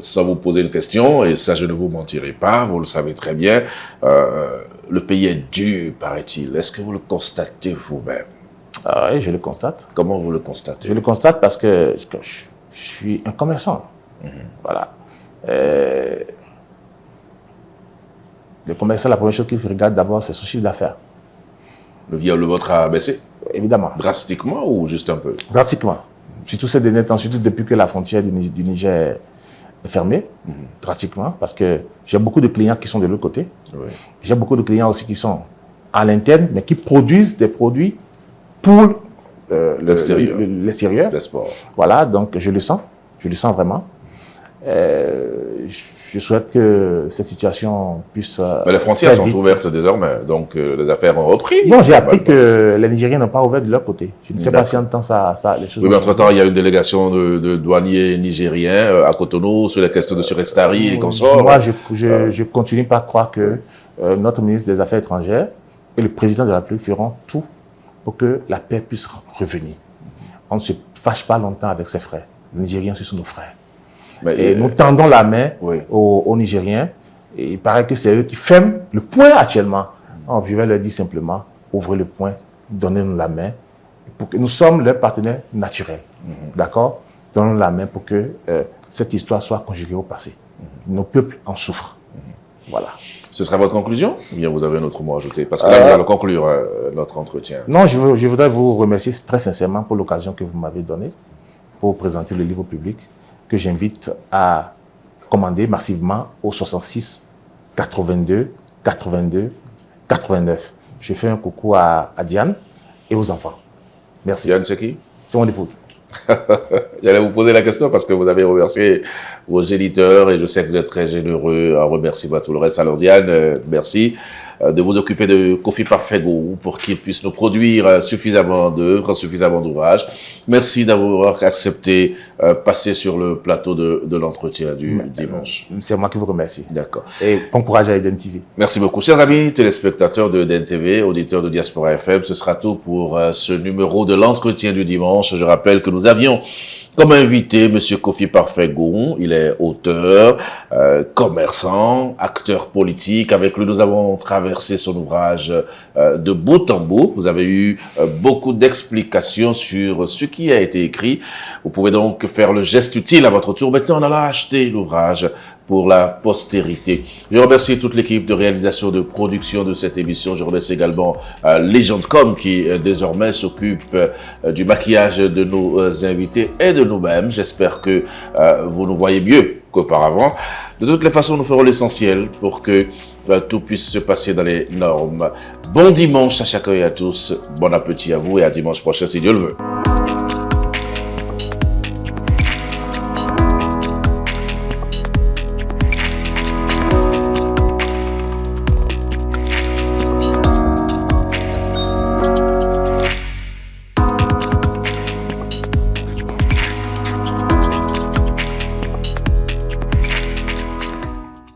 sans vous poser une question, et ça, je ne vous mentirai pas, vous le savez très bien. Le pays est dur, paraît-il. Est-ce que vous le constatez vous-même? Oui, je le constate. Comment vous le constatez? Je le constate parce que je suis un commerçant. Voilà. Le commerçant, la première chose qu'il regarde d'abord, c'est son chiffre d'affaires. Le vôtre a baissé? Évidemment. Drastiquement ou juste un peu? Drastiquement. Surtout ces derniers temps, surtout depuis que la frontière du Niger est fermée. Drastiquement. Parce que j'ai beaucoup de clients qui sont de l'autre côté. Oui. J'ai beaucoup de clients aussi qui sont à l'interne, mais qui produisent des produits pour l'extérieur. L'export. Voilà, donc je le sens vraiment. Je souhaite que cette situation puisse... Mais les frontières sont ouvertes désormais, donc les affaires ont repris. Non, j'ai appris que les Nigériens n'ont pas ouvert de leur côté. Je ne sais pas si en temps ça les choses... Oui, mais entre-temps, il y a une délégation de douaniers nigériens à Cotonou sur les questions de Surextari et consorts. Moi, je continue par croire que notre ministre des Affaires étrangères et le président de la République feront tout pour que la paix puisse revenir. On ne se fâche pas longtemps avec ses frères. Les Nigériens, ce sont nos frères. Et nous tendons la main aux Nigériens. Et il paraît que c'est eux qui ferment le point actuellement. On vivait leur dire simplement, ouvrez le point, donnez-nous la main. Pour que nous sommes leurs partenaires naturels. D'accord? Donnons la main pour que cette histoire soit conjuguée au passé. Nos peuples en souffrent. Voilà. Ce sera votre conclusion ou bien vous avez un autre mot à ajouter? Parce que là, nous allons conclure notre entretien. Non, je voudrais vous remercier très sincèrement pour l'occasion que vous m'avez donnée pour présenter le livre au public, que j'invite à commander massivement au 66 82 82 89. Je fais un coucou à Diane et aux enfants. Merci. Diane, c'est qui? C'est mon épouse. J'allais vous poser la question parce que vous avez remercié vos géniteurs et je sais que vous êtes très généreux. Un remerciement à tout le reste. Alors Diane, merci de vous occuper de Kofi Parfait Gourou pour qu'il puisse nous produire suffisamment d'œuvres, suffisamment d'ouvrages. Merci d'avoir accepté passer sur le plateau de l'entretien du dimanche. C'est moi qui vous remercie. D'accord. Et bon courage à Eden TV. Merci beaucoup. Chers amis téléspectateurs de Eden TV, auditeurs de Diaspora FM, ce sera tout pour ce numéro de l'entretien du dimanche. Je rappelle que nous avions comme invité M. Kofi Parfait Gourou. Il est auteur, commerçant, acteur politique. Avec lui, nous avons traversé son ouvrage de bout en bout. Vous avez eu beaucoup d'explications sur ce qui a été écrit. Vous pouvez donc faire le geste utile à votre tour. Maintenant, en allant acheter l'ouvrage pour la postérité. Je remercie toute l'équipe de réalisation, de production de cette émission. Je remercie également Legend.com qui désormais s'occupe du maquillage de nos invités et de nous-mêmes. J'espère que vous nous voyez mieux qu'auparavant. De toutes les façons, nous ferons l'essentiel pour que tout puisse se passer dans les normes. Bon dimanche à chacun et à tous. Bon appétit à vous et à dimanche prochain si Dieu le veut.